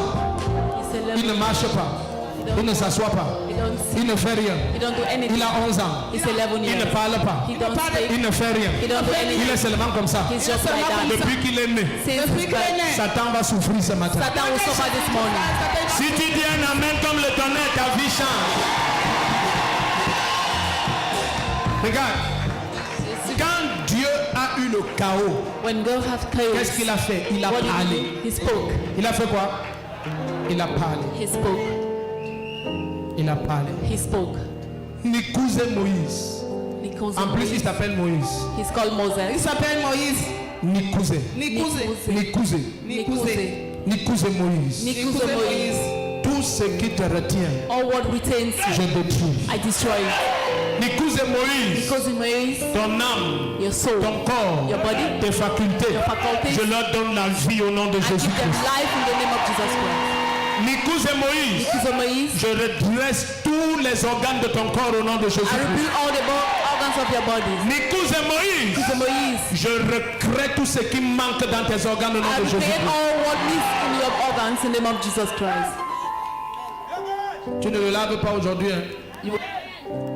Il ne marche pas. Il ne s'assoit pas. Il ne fait rien. He don't do anything. Il a 11 ans. He's 11 Il ne years. parle pas. He don't speak. Il ne fait rien. He don't do Il anything. est seulement comme ça. He's just like that. Depuis qu'il est né, Since Depuis his qu'il est birth, né. Satan va souffrir ce matin. Satan will suffer this morning. Si tu dis un amen comme le tonnerre, ta vie change. Regarde, quand Dieu a eu le chaos, When God has qu'est-ce chaos, qu'il a fait? Il a what did parlé. he do? He spoke. Il a fait quoi? Il a parlé. He spoke. Il a parlé. He spoke. Nicousé Moïse. He calls En him plus, il Moses. s'appelle Moïse. He's called Il Moses. s'appelle Moïse. Nicousé. Nikouzé. Nicousé. Nikouzé. Nicousé Moïse. Nikouzé Moïse. Tout ce qui te retient, All what retains je you, détruis. I destroy it. Nicousé Moïse, Nikouzé Moïse, ton âme, your soul, ton corps, your body, tes facultés, your faculties. je leur donne la vie au nom de I give them Jésus-Christ. life in the name of Jesus Christ. Nicousé Moïse, Nikouzé Moïse, je redresse tous les organes de ton corps au nom de I Jésus-Christ. rebuild all the organs of your body. Nicousé Moïse, Nikouzé Moïse, je recrée tout ce qui manque dans tes organes au nom I de recreate Jésus-Christ. all what needs in your organs in the name of Jesus Christ. Tu ne le laves pas aujourd'hui. Hein? You-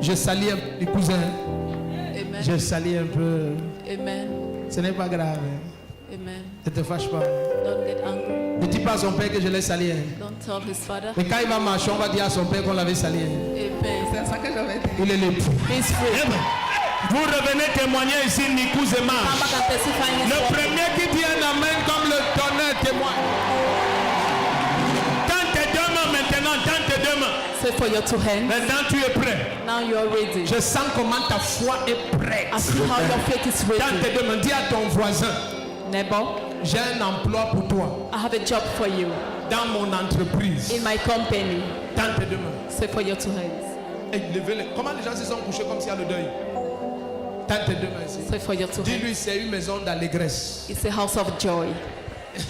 Je salis un peu les cousins. Amen. Je salis un peu. Amen. Ce n'est pas grave. Hein? Amen. Ne te fâche pas. Don't get angry. Ne dis pas à son père que je l'ai sali. Hein? Don't tell his father. Mais quand il va marcher, on va dire à son père qu'on l'avait sali. Hein? Amen. C'est ça que j'avais dit. Il est l'époux. He's free. Vous revenez témoigner ici, Nicousé Come marche. back and testify in his Le word. premier qui dit un amen comme le tonnerre témoigne. Tends tes deux mains maintenant, tends tes deux mains. Say for your two hands. Maintenant tu es prêt. Now you are ready. Je sens comment ta foi est prête. I see how your faith is Tends ready. tes deux mains. Dis à ton voisin, Neighbor, j'ai un emploi pour toi I have a job for you dans mon entreprise. in my company. Tends tes deux mains. Say for your two hands. Et levez-les. Comment les gens se sont couchés comme s'il y a le deuil? Tends tes deux mains ici. Say for your two hands. Dis-lui, c'est une maison d'allégresse. It's a house of joy.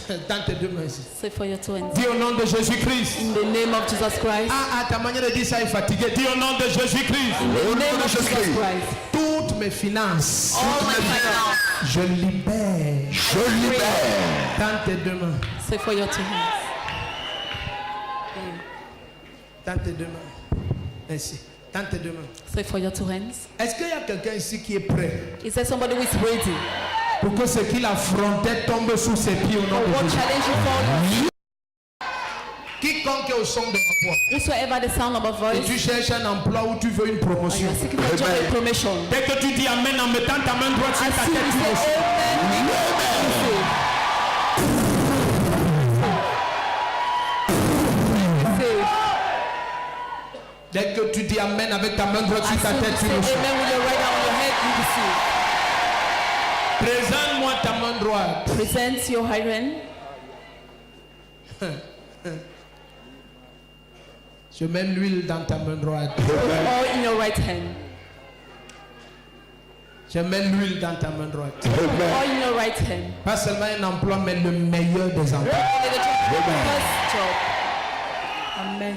Tends tes deux mains ici. Say for your two hands. Dis au nom de Jésus-Christ. In the name of Jesus Christ. Ah, ta manière de dire ça est fatiguée. Dis Dis au nom de Jésus-Christ. In the nom name de of Jesus Jésus-Christ. Christ. toutes mes finances. All my finances. Je libère. Je libère. Tends tes deux mains. Say for your two hands. Tends tes deux mains. Ainsi. Tends tes deux mains. Say for your two hands. Est-ce qu'il y a quelqu'un ici qui est prêt Is there somebody who is ready? pour que ce qu'il affrontait tombe sous ses pieds au nom For de what Jésus? challenge you fall? Qui Quiconque est au son de ma voix. Whosoever the sound of a Et voice, tu cherches un emploi où tu veux une and you promotion. are seeking for a job and promotion. Dès que tu dis Amen en mettant ta main droite sur As ta soon tête, as tu you reçois. say amen, receive. Dès que tu dis Amen avec ta main droite sur As ta soon as tête, you tu say reçois. amen with your right hand on your head, you receive. Présente-moi ta main droite. Present your right hand. Je mets l'huile dans ta main droite. Or in your right hand. Je mets l'huile dans ta main droite. Or in your right hand. Pas seulement un emploi, mais le meilleur des emplois. First job. Amen.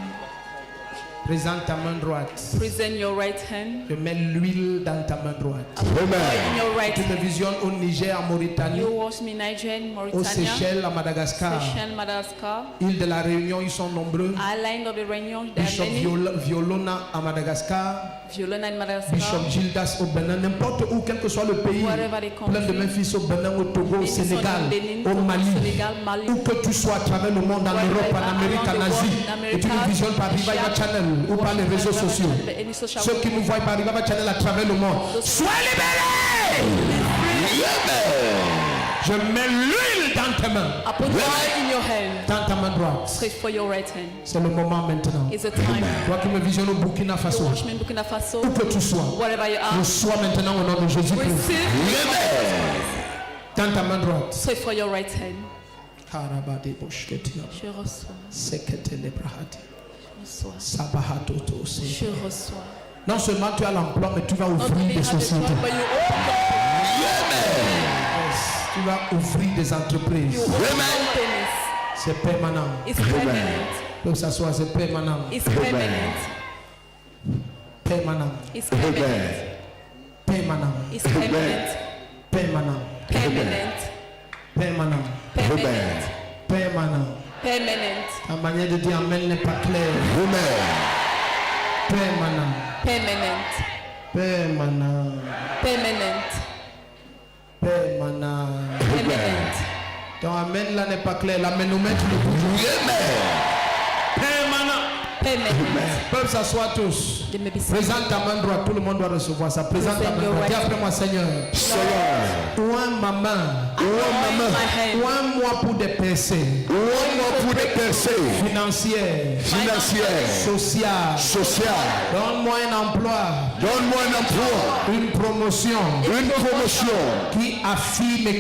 Présente ta main droite. Present your right hand. Je mets l'huile dans ta main droite. Or in your right Tu me hand. visionnes au Niger, en Mauritanie, You watch me Niger, aux Mauritania, Seychelles, à Madagascar. Seychelles, Madagascar, Île de la Réunion, ils sont nombreux. Island of the Réunion, there are Bishop many. Violona à Madagascar. Violona in Bishop Madagascar. Gildas au Bénin. N'importe où, quel que soit le pays. Wherever they come Plein de from. Memphis au Bénin, au Togo, au Many Sénégal, son in Benin, au Togo, Mali. Sénégal, Mali. Où que tu sois à travers le monde, en Wherever Europe, you en are Amérique, around en the Asie. world, in Et tu nous America, visionnes par Revival Asia, Channel ou par les réseaux sociaux. Any social Ceux qui nous voient par Revival Channel à travers le monde. Sois libérés! Je mets l'huile dans tes mains. I put oil in your hand. Dans ta main droite. Straight for your right hand. C'est le moment maintenant. It's a time. Toi qui me visionnes au Burkina You Faso. watch me in Burkina Faso. Où que tu sois. Wherever you are. Reçois maintenant au nom de Jésus-Christ. Receive. Dans ta main droite. Straight for your right hand. Karabade boshketia. Je reçois. Seketele brahati. Je reçois. Sabahatoto se. Je reçois. Non seulement tu as l'emploi, mais tu vas Not ouvrir only des have the sociétés. job, but you open. Yes. Tu vas ouvrir des You entreprises. open companies. C'est permanent. It's permanent. Donc ça soit, c'est permanent. It's permanent. Permanent. It's permanent. Permanent. It's permanent. Permanent. Permanent. Permanent. Permanent. Permanent. Permanent. Ta manière de dire Amen n'est pas claire. Permanent. Permanent. Permanent. Permanent. Permanent. Permanent. Ton Amen là n'est pas clair. L'amenomètre le bouge. Permanent. Permanent. Peuvent s'asseoir tous. They may be seated. Présente ta main droite, tout le monde doit recevoir ça. Présente ta main droite. Dis après moi, Seigneur. Ouvre ma main. Ouvre moi pour des percées financières, sociales. Donne-moi un emploi, une promotion qui affirme et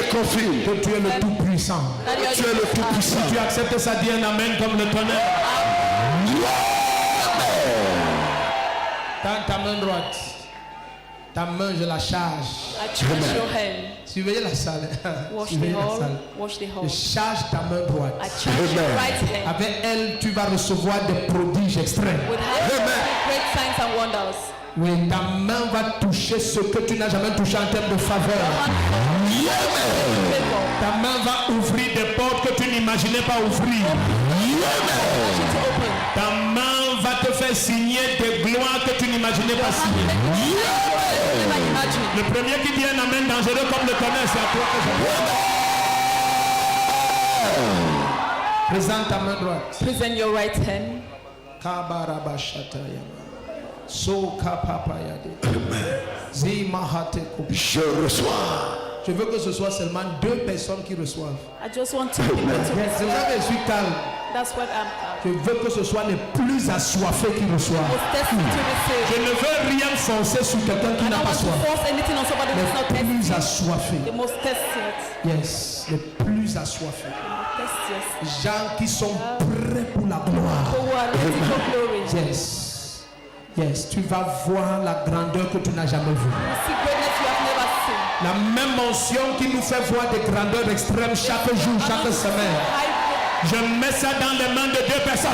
confirme que tu es le Tout-Puissant. That you are Tu es le Tout-Puissant. Tu acceptes ça, dis un amen comme le tonnerre. Dans ta main droite, ta main, je la charge. I charge your hand. Surveillez la salle. Wash the Surveillez la hall. salle. Wash the Je hall. charge ta main droite. I charge your right hand. Avec elle, tu vas recevoir des prodiges extrêmes. With her great signs and wonders. Oui, ta main va toucher ce que tu n'as jamais touché en termes de faveur. Ta main va ouvrir des portes que tu n'imaginais pas ouvrir. Ta main va te faire signer des gloires que tu n'imaginais pas signer. Le premier qui dit un amen dangereux comme le tonnerre, c'est à toi que je présente ta main droite. Present your right hand. Kabarabashatayama. Sokapapayade. Zimahate kubi. Je reçois. Je veux que ce soit seulement 2 personnes qui reçoivent. I just want two people to Je receive. je suis calme. That's what I'm Je veux que ce soit les plus assoiffés qui reçoivent. most thirsty to receive. Je ne veux rien forcer sur quelqu'un qui I n'a don't pas want to soif. force anything on somebody who's not Les plus thirsty. assoiffés. The most thirsty. Yes, les plus assoiffés. Thirstiest. Gens qui sont prêts pour la gloire. Who are ready for glory. Yes. Yes, tu vas voir la grandeur que tu n'as jamais vue. You see greatness you have never seen. La même onction qui nous fait voir des grandeurs extrêmes chaque jour, chaque semaine. Je mets ça dans les mains de 2 personnes.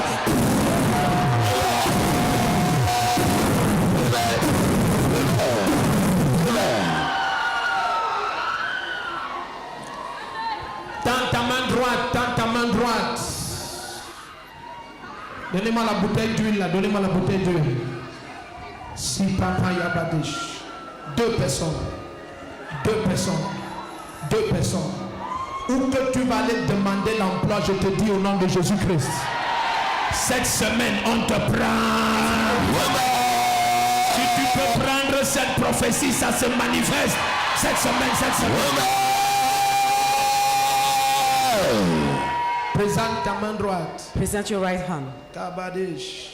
Dans ta main droite, dans ta main droite. Donnez-moi la bouteille d'huile là, donnez-moi la bouteille d'huile. Si papa Yabadish. 2 personnes. 2 personnes. 2 personnes. Où que tu vas aller demander l'emploi, je te dis au nom de Jésus-Christ. Cette semaine, on te prend. Si tu peux prendre cette prophétie, ça se manifeste. Cette semaine. Présente ta main droite. Present your right hand. Kabadesh.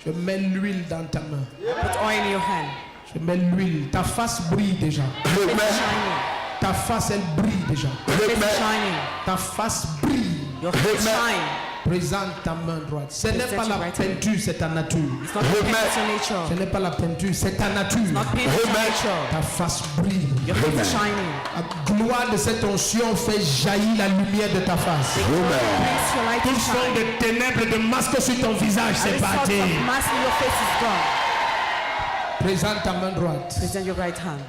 Je mets l'huile dans ta main. Put oil in your hand. Je mets l'huile. Ta face brille déjà. Face is shining. Ta face, elle brille déjà. Face is shining. Ta face brille. Your face shine. Présente ta main droite. Ce n'est pas la Right hand. peinture, c'est ta nature. It's not paint, it's your nature. Ce n'est pas la peinture, c'est ta nature. Not paint, it's your nature. Ta face brille. Your face is shining. La gloire de cette onction fait jaillir la lumière de ta face. Makes your light Tout to son shine. de ténèbres, de masque sur ton visage, Every c'est sort parti. of mask in your face is gone. Présente ta main droite. Present your right hand.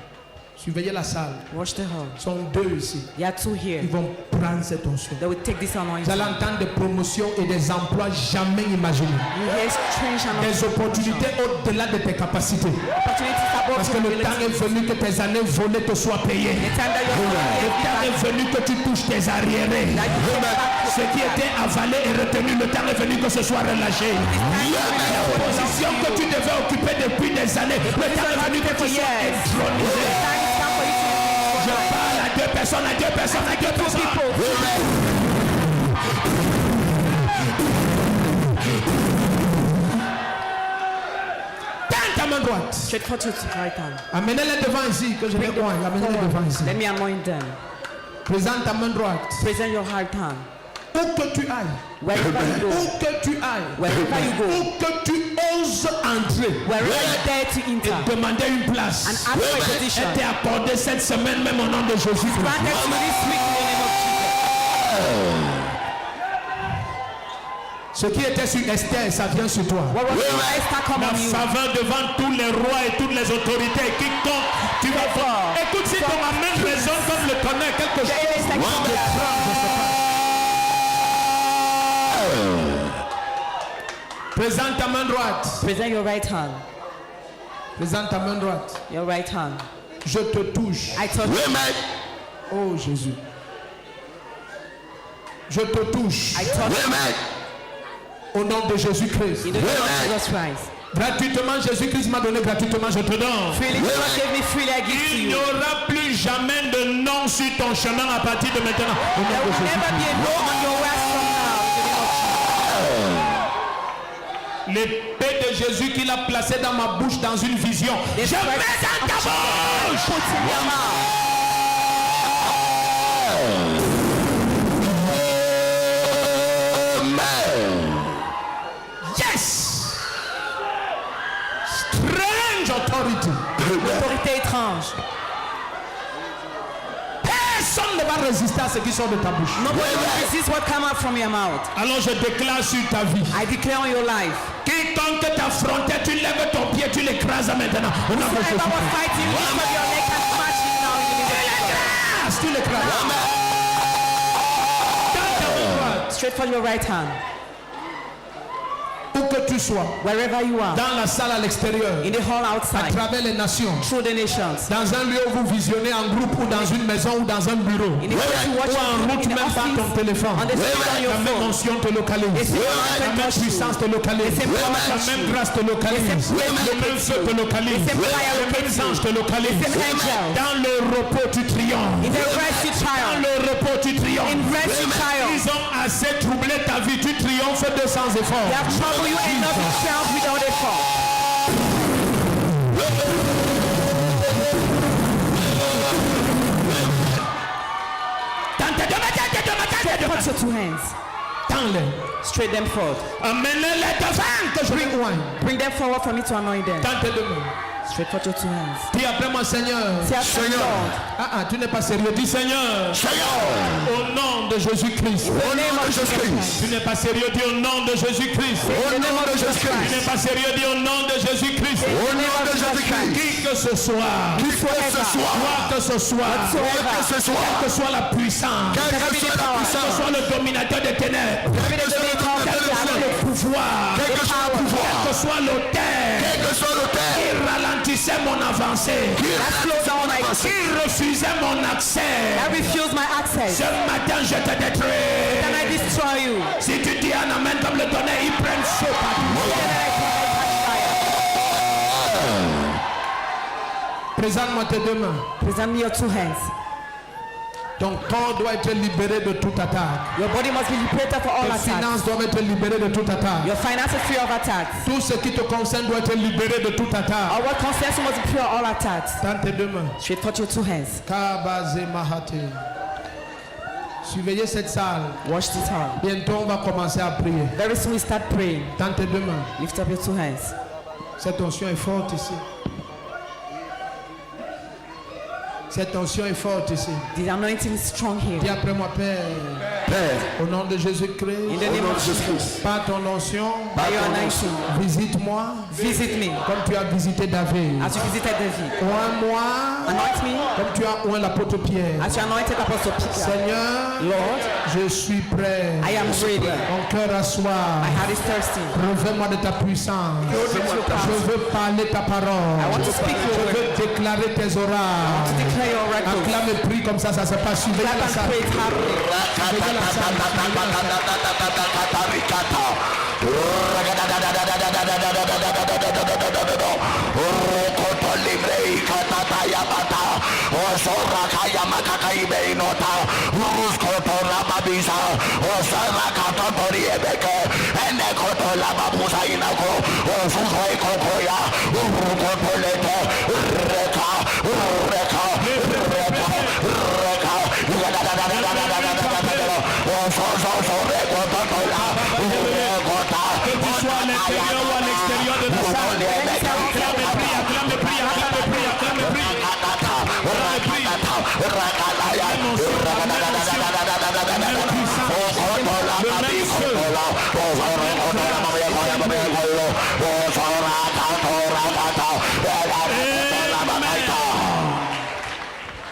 Surveillez la salle. Watch the hall. Ils sont deux ici. There are two here. Ils vont prendre cette onction. They will take this Vous allez anointing. entendre des promotions et des emplois jamais imaginés. You hear strange Des anointing. opportunités au-delà de tes capacités. Opportunities above Parce que your le temps est ability. venu que tes années volées te soient payées. The time that you're Le temps here, est venu que tu touches tes arriérés. that you take back Ce qui était avalé et retenu, le temps est venu que ce soit relâché. La position que tu devais occuper depuis des années, le temps est venu que tu sois intronisé. Je parle à deux personnes, à deux personnes, à deux personnes. Tends ta main droite. Straight forward to the right hand. Amenez-les devant ici, que je vais voir. Amenez-les devant ici. Let me anoint them. Présente ta main droite. Present your right hand. Où que tu ailles. Wherever you go. Où que tu ailles. Wherever you go. Où que tu oses entrer. Wherever you dare to enter. Demander une place. And ask for a position. Elle t'est accordée cette semaine même au nom de Jésus. Granted to this week in the name of Jesus. Ce qui était sur Esther, ça vient sur toi. What was the Esther come La on you? faveur devant tous les rois et toutes les autorités. Quiconque tu vas voir. Écoute, si ton amen résonne comme le tonnerre, quelque chose. There is like Présente ta main droite. Present your right hand. Présente ta main droite. Your right hand. Je te touche. I touch you. Oh Jésus. Je te touche. I touch you. Au nom de Jésus-Christ. In the name of Jesus Christ. Gratuitement, Jésus-Christ m'a donné gratuitement, je te donne. Freely, God gave me freely, I give to Il n'y you. aura plus jamais de nom sur ton chemin à partir de maintenant. Au nom There de will Jésus. never be a no on your words from now. In the name of Jesus. L'épée de Jésus qu'il a placée dans ma bouche dans une vision. The Je stripes mets dans ta of bouche. Put in your mouth. Yes. Strange authority. Autorité étrange. Personne ne va résister à ce qui sort de ta bouche. Nobody will resist what come out from your mouth. Alors je déclare sur ta vie. I declare on your life. Quiconque t'affrontait, tu lèves ton pied, tu l'écrases maintenant. Au nom de Whoever Jésus. was fighting, lift up your leg and smash it now in the name of Jesus. Tu l'écrases. Dans ta main droite. Straight for your right hand. Où que tu sois, Wherever you are. dans la salle à l'extérieur, In the hall à outside. travers les nations, Through the nations. dans un lieu où vous visionnez en groupe ou dans une maison ou dans un bureau, In the place you watch ou en route in the même par ton office. téléphone, On the street on your la même phone. onction te localise, The same anointing la même touch you. puissance te localise, The same power la touch même you. grâce te localise, The same le même grace feu te localise, The same fire les mêmes locates you. anges te localisent. The same angels. Dans le repos tu triomphes. In the rest you Dans triumph. le repos tu triomphes. In rest you triumph. Ils ont assez troublé ta vie, tu triomphes de sans effort. They have troubled you enough to triumph without effort. Put your two hands. Tends-les. Straight them forward. Amène-les devant que je bring wine. Bring them forward for me to anoint them. Tends tes deux mains. Straight for your two hands. Dis après moi Seigneur. Say after me, Lord. Tu n'es pas sérieux. Dis Seigneur. Au nom de Jésus-Christ. In the name of Jesus Christ. Tu n'es pas sérieux, dis au nom de Jésus-Christ. In the name of Jesus Tu Christ. n'es pas sérieux, dis au nom de Jésus-Christ. In the name of Jesus Christ. Qui que ce soit, Whosoever. quoi que ce soit, Whatsoever. quelle que soit la puissance, Quelle que soit la quel que soit le dominateur des ténèbres, Be the dominator of quel que soit the le pouvoir, The power. quel que soit l'autel, qui ralentissait ralentissait mon avancée, That slowed down my qui refusait mon accès. That refused my access. Ce matin, je te détruis. Then I destroy you. Si tu dis un amen comme le tonnerre, ils prennent feu partout. Présente-moi tes deux mains. Present me your two hands. Ton corps doit être libéré de toute attaque. Your body must be liberated for all Tes attacks. finances doivent être libérées de toute attaque. Your finances free of attacks. Tout ce qui te concerne doit être libéré de toute attaque. Our concerns must be free of all attacks. Dans tes deux mains. Straight touch your two hands. Kabaze Mahate. Surveillez cette salle. Watch this hard. Bientôt on va commencer à prier. Very soon we start praying. Dans tes deux mains. Lift up your two hands. Cette tension est forte ici. Cette tension est forte ici. The anointing is strong Dis here. après moi, Père, Père, au nom de In Jésus-Christ, the name of Jesus. par ton onction, By your anointing. visite-moi Visit me comme tu as visité David. as you visited David. Oins-moi Anoint me comme tu as oint l'apôtre Pierre. as you anointed Apostle Peter. Seigneur, Lord, je suis prêt. I am ready. Mon cœur a soif. My heart is thirsty. Revêt-moi de ta puissance. Je veux parler ta parole. I want to speak your Je word. veux déclarer tes oracles. To declare your oracles. Acclame et prie comme ça se passe. Suivez Clap la and salle. pray it happening. Suivez la salle. Suivez la salle. Soit à l'intérieur ou à l'extérieur de la salle. Acclame et prie, acclame et prie, acclame et prie, acclame et prie. Acclame et prie. Le même feu.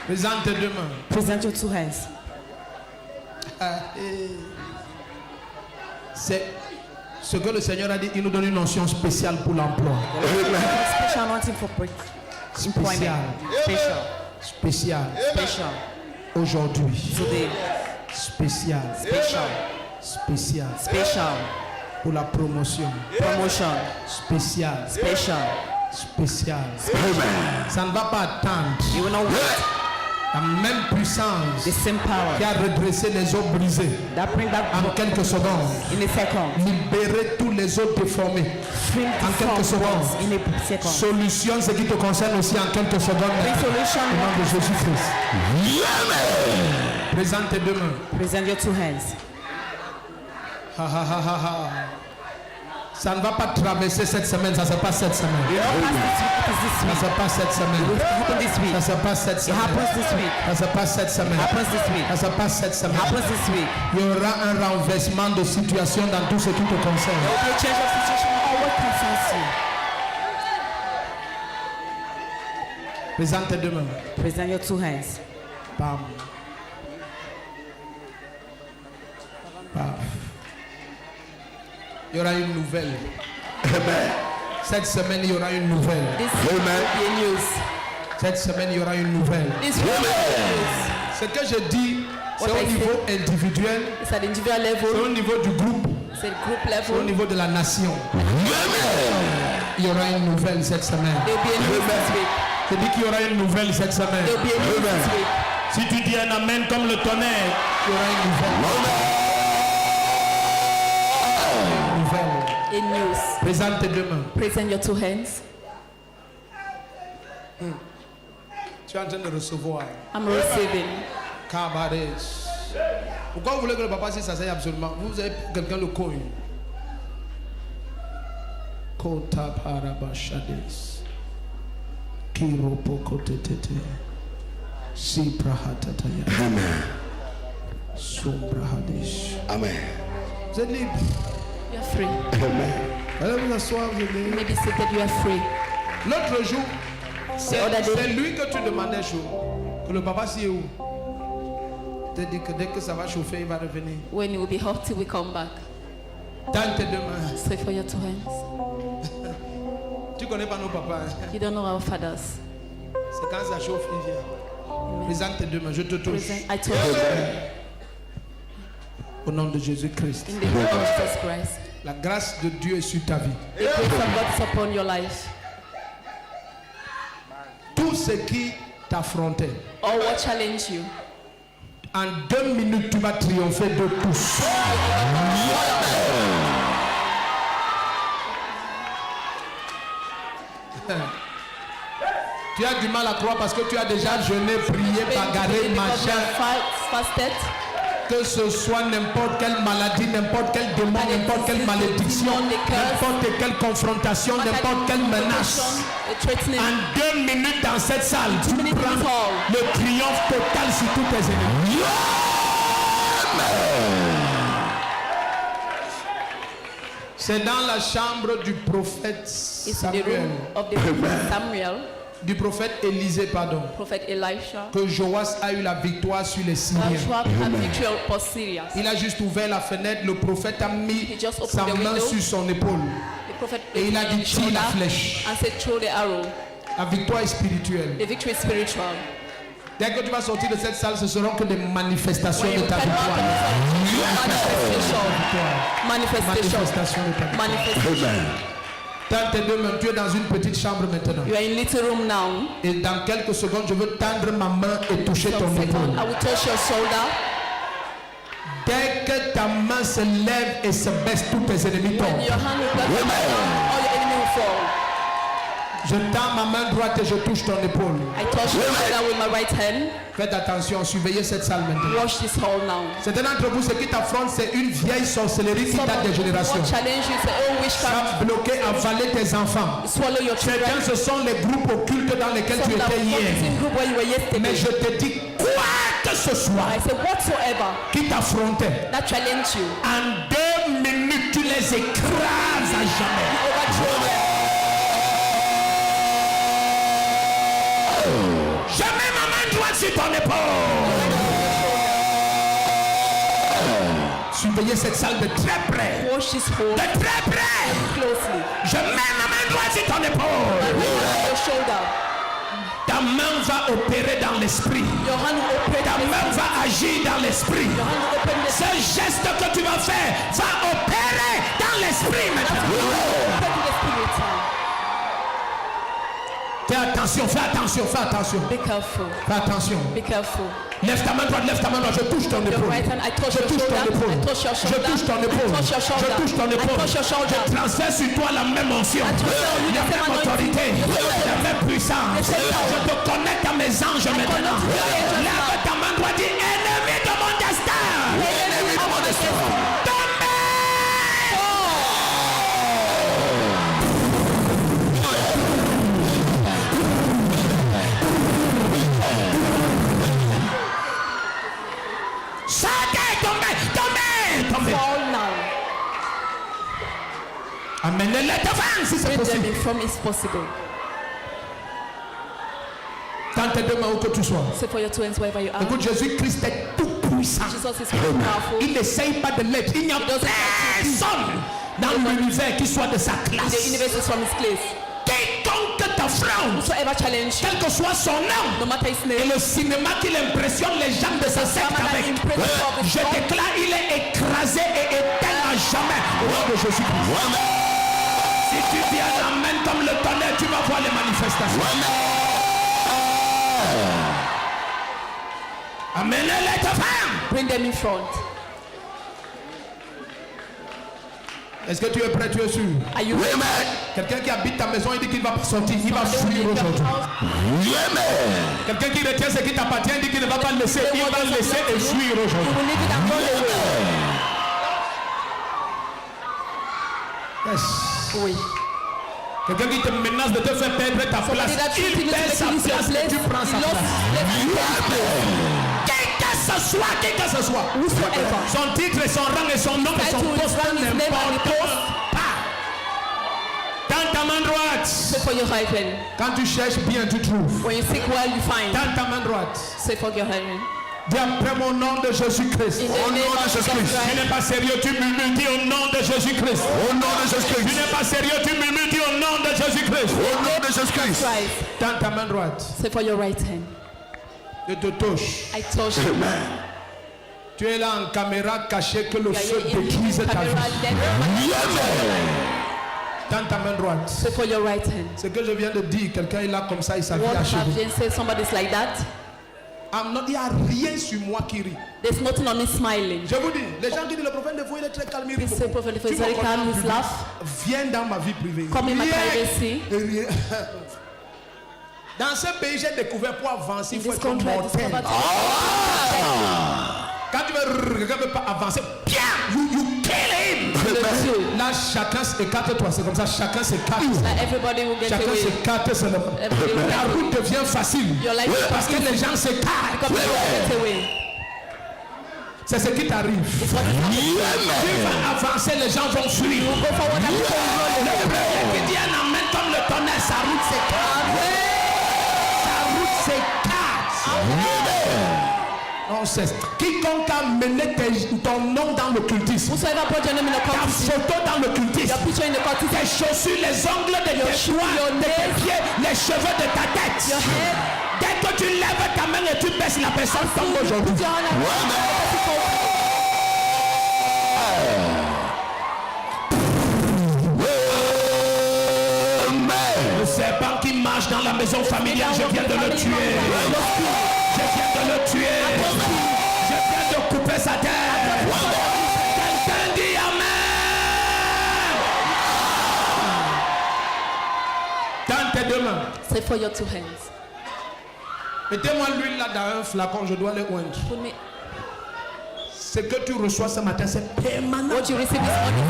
Présente tes deux mains. Present your two hands. C'est ce que le Seigneur a dit. Il nous donne une notion spéciale pour l'emploi. Special anointing for employment. Spécial. Special. Spécial. Special. Aujourd'hui. Today. Spécial. Special. Spécial. Special. Pour la promotion. Promotion. Spécial. Special. Spécial. Ça ne va pas attendre. You will not wait. La même puissance The same power qui a redressé les os brisés that bring that en quelques secondes. in a second. Libérer tous les os déformés Bring en quelques the secondes. in a second. Solutionne ce qui te concerne aussi en quelques secondes. Bring solution. Au nom de Jésus-Christ. Présente tes deux mains. Present your two hands. Ha, ha, ha, ha, ha. Ça ne va pas traverser cette semaine, ça se passe cette semaine. It Ça se passe cette semaine. happens this week. Ça se passe cette It semaine. happens this week. Ça se passe cette semaine. Happens this week. Ça se passe cette semaine. Happens this week. Il y aura un renversement de situation dans tout ce qui te concerne. There will be a change of situation in all what concerns you. Présente tes deux mains. Present your two hands. Bam. Bam. Il y aura une nouvelle. Cette semaine, il y aura une nouvelle. This will be a news. Cette semaine, il y aura une nouvelle. This will be a news. Ce que je dis, c'est What au I niveau individuel, It's at individual c'est level. au niveau du groupe, It's at group c'est au level. niveau de la nation. Il y aura une nouvelle cette semaine. There will be a news this week. Je dis qu'il y aura une nouvelle cette semaine. There will be a news this week. Si tu dis un amen comme le tonnerre, Il y aura une nouvelle. Une nouvelle. A news. Présente tes deux mains. Present your two hands. Tu es en train de recevoir. I'm receiving. Cabarets. Pourquoi vous voulez que le papa s'asseye absolument? Vous avez quelqu'un le coin. Kota parabashades. Kiropoko tetete. Si prahatataya. Amen. Sombrahadish. Amen. Vous êtes libre. You are free. Amen. Allez vous asseoir, vous êtes libre. Maybe seated, you are free. L'autre jour, The other day, c'est lui que tu demandais chaud. Que le papa s'y est où? Tu dit que dès que ça va chauffer, il va revenir. when you will be hot till we come back. Dans tes deux mains. Stretch for your two hands. Tu connaît pas nos papas. Hein. You don't know our fathers. C'est quand ça chauffe, il vient. Présente tes deux mains, je te touche. I told you. Au nom de Jésus-Christ. In the name of Jesus Christ. La grâce de Dieu est sur ta vie. The grace of God is upon your life. Tout ce qui t'affrontait, Or what challenge you. en 2 minutes, tu vas triompher de tous. Tu as du mal à croire parce que tu as déjà jeûné, prié, bagarré, machin. Fasted. Que ce soit n'importe quelle maladie, n'importe quel démon, n'importe quelle malédiction, n'importe quelle confrontation, n'importe quelle menace. En 2 minutes dans cette salle, tu prends le triomphe total sur tous tes ennemis. C'est dans la chambre du prophète Samuel. Du prophète Élisée, pardon, Prophet Elisha. que Joas a eu la victoire sur les Syriens. Il a juste ouvert la fenêtre, le prophète a mis sa main sur son épaule et il a dit tire la flèche. La victoire est spirituelle. The victory is spiritual. Dès que tu vas sortir de cette salle, ce seront que des manifestations de ta victoire. Manifestation de ta victoire. Tends tes deux mains, tu es dans une petite chambre maintenant. You are in little room now. Et dans quelques secondes, je veux tendre ma main et toucher ton épaule. I will touch your shoulder. Dès que ta main se lève et se baisse, tous tes ennemis tombent. When your hand will touch your shoulder, all your enemy will fall. Je tends ma main droite et je touche ton épaule. I touch your shoulder with my right hand. Faites attention, surveillez cette salle maintenant. Watch this hall now. Certains d'entre vous, ce qui t'affronte, c'est une vieille sorcellerie qui date des générations. Challenge you, say, oh, witchcraft. Ça a bloqué, avaler tes enfants. Swallow your children. Certains, ce sont les groupes occultes dans lesquels tu étais hier. Mais je te dis, quoi que ce soit I say, whatsoever qui t'affrontait, that challenge you, en 2 minutes, tu les écrases à jamais. Je mets ma main droite sur ton épaule. Surveillez cette salle de très près. watch this hall De très près. closely. Je mets ma main droite sur ton épaule. Your shoulder. Ta main va opérer dans l'esprit. Your hand will open. Ta main va agir dans l'esprit. Your hand will open the Ce geste que tu vas faire va opérer dans l'esprit maintenant. open the spirit. Fais attention, fais attention, fais attention. Be careful. Fais attention. Be careful. Lève ta main droite, je touche ton Your épaule. right hand, I touch Je your touche ton shoulder. épaule. I touch your Je shoulder. touche ton I épaule. touch your shoulder. Je touche ton I épaule. touch your shoulder. Je transfère sur toi la même onction, la même autorité, la même puissance. Je te connecte à mes anges maintenant. Lève ta main droite, dis ennemi de mon destin. Ennemi de mon destin. Tombez. Fall now. Amenez-les devant si c'est Bring them possible. in from is possible. Tends tes deux mains où que tu sois. Say for your two hands wherever you are. Écoute, Jésus-Christ est tout puissant. Jesus is very powerful. Il n'essaye pas de l'être. Il n'y a personne dans l'univers qui soit de sa The classe. universe is from his place. Quiconque t'affronte, Whosoever challenge you, quel que soit son nom, no matter his et name, le cinéma qui impressionne les gens de sa secte avec, je déclare, il est écrasé et éteint à jamais au nom de Jésus-Christ. Si tu viens amen comme le tonnerre, tu vas voir les manifestations. Amenez-les devant. bring them in front. Est-ce que tu es prêt, tu es sûr? Are you ready? Quelqu'un qui habite ta maison, il dit qu'il va pas sortir, il va fuir aujourd'hui. Quelqu'un qui retient ce qui t'appartient, il dit qu'il ne va pas le laisser, il va le laisser et fuir You aujourd'hui. will leave it and run away. Yes. Oui. Quelqu'un qui te menace de te faire perdre ta place, il perd sa place et tu prends sa place. Qui que ce soit, son titre et son rang et son nom et son poste n'importe pas. Dans ta main droite, Say for your right hand. quand tu cherches bien, tu trouves. When you seek well, you find. Dans ta main droite, Say for your right hand. dis après mon nom de Jésus-Christ. In the name of Jesus Tu Christ. n'es pas sérieux, tu murmures, dis au nom de Jésus-Christ. Au nom de Jésus-Christ. Tu n'es pas sérieux, tu murmures, dis au nom de Jésus-Christ. Jésus-Christ. Au nom de Jésus-Christ. Christ. Tends ta main droite. Say for your right hand. Je te touche. I touch you. Tu es là en caméra cachée que le You are feu here in détruise ta camera, vie. let Tends ta main droite. Say for your right hand. Ce que je viens de dire, quelqu'un est là comme ça, il s'est What achevé. I've just said, somebody's like that. Il n'y a rien sur moi qui rit. There's nothing on me smiling. Je vous dis, les gens qui disent le prophète de vous, il est très calme, il rit They say beaucoup. prophet Tu is very me calm, connais, he's tu laugh. dis, viens dans ma vie privée. Come in my Rien. privacy. Rien. Dans ce pays, j'ai découvert pour avancer, In il faut this être country, I mortel. discovered Quand tu veux, quelqu'un ne veut pas avancer, you kill him. Là, chacun s'écarte-toi, c'est comme ça, chacun s'écarte. that everybody will get Chacun away. s'écarte seulement. Everybody will La get route away. devient facile Your life is parce que les gens s'écartent. Because people will get away. C'est ce qui t'arrive. It's what is happening. Tu vas avancer, les gens vont suivre. Go forward and people will roll Le premier qui dit un amen comme le tonnerre, sa route s'écarte. Sa route s'écarte. Non, c'est quiconque a mené ton nom dans l'occultisme, Whosoever brought your name in the ta cultism, photo dans l'occultisme, your picture in the cultism, tes chaussures, les ongles de tes doigts, de tes pieds, les cheveux de ta tête. your head, Dès que tu lèves ta main et tu baisses, la personne tombe aujourd'hui. put your hand up. Le serpent qui marche dans la maison familiale, je viens de le tuer. Je viens de le tuer. Je viens de couper sa tête. Quelqu'un dit Amen. Dans tes deux mains. Say for your two hands. Mettez-moi l'huile là dans un flacon, je dois le oindre. Put me, Ce que tu reçois ce matin, c'est permanent. what you receive this morning.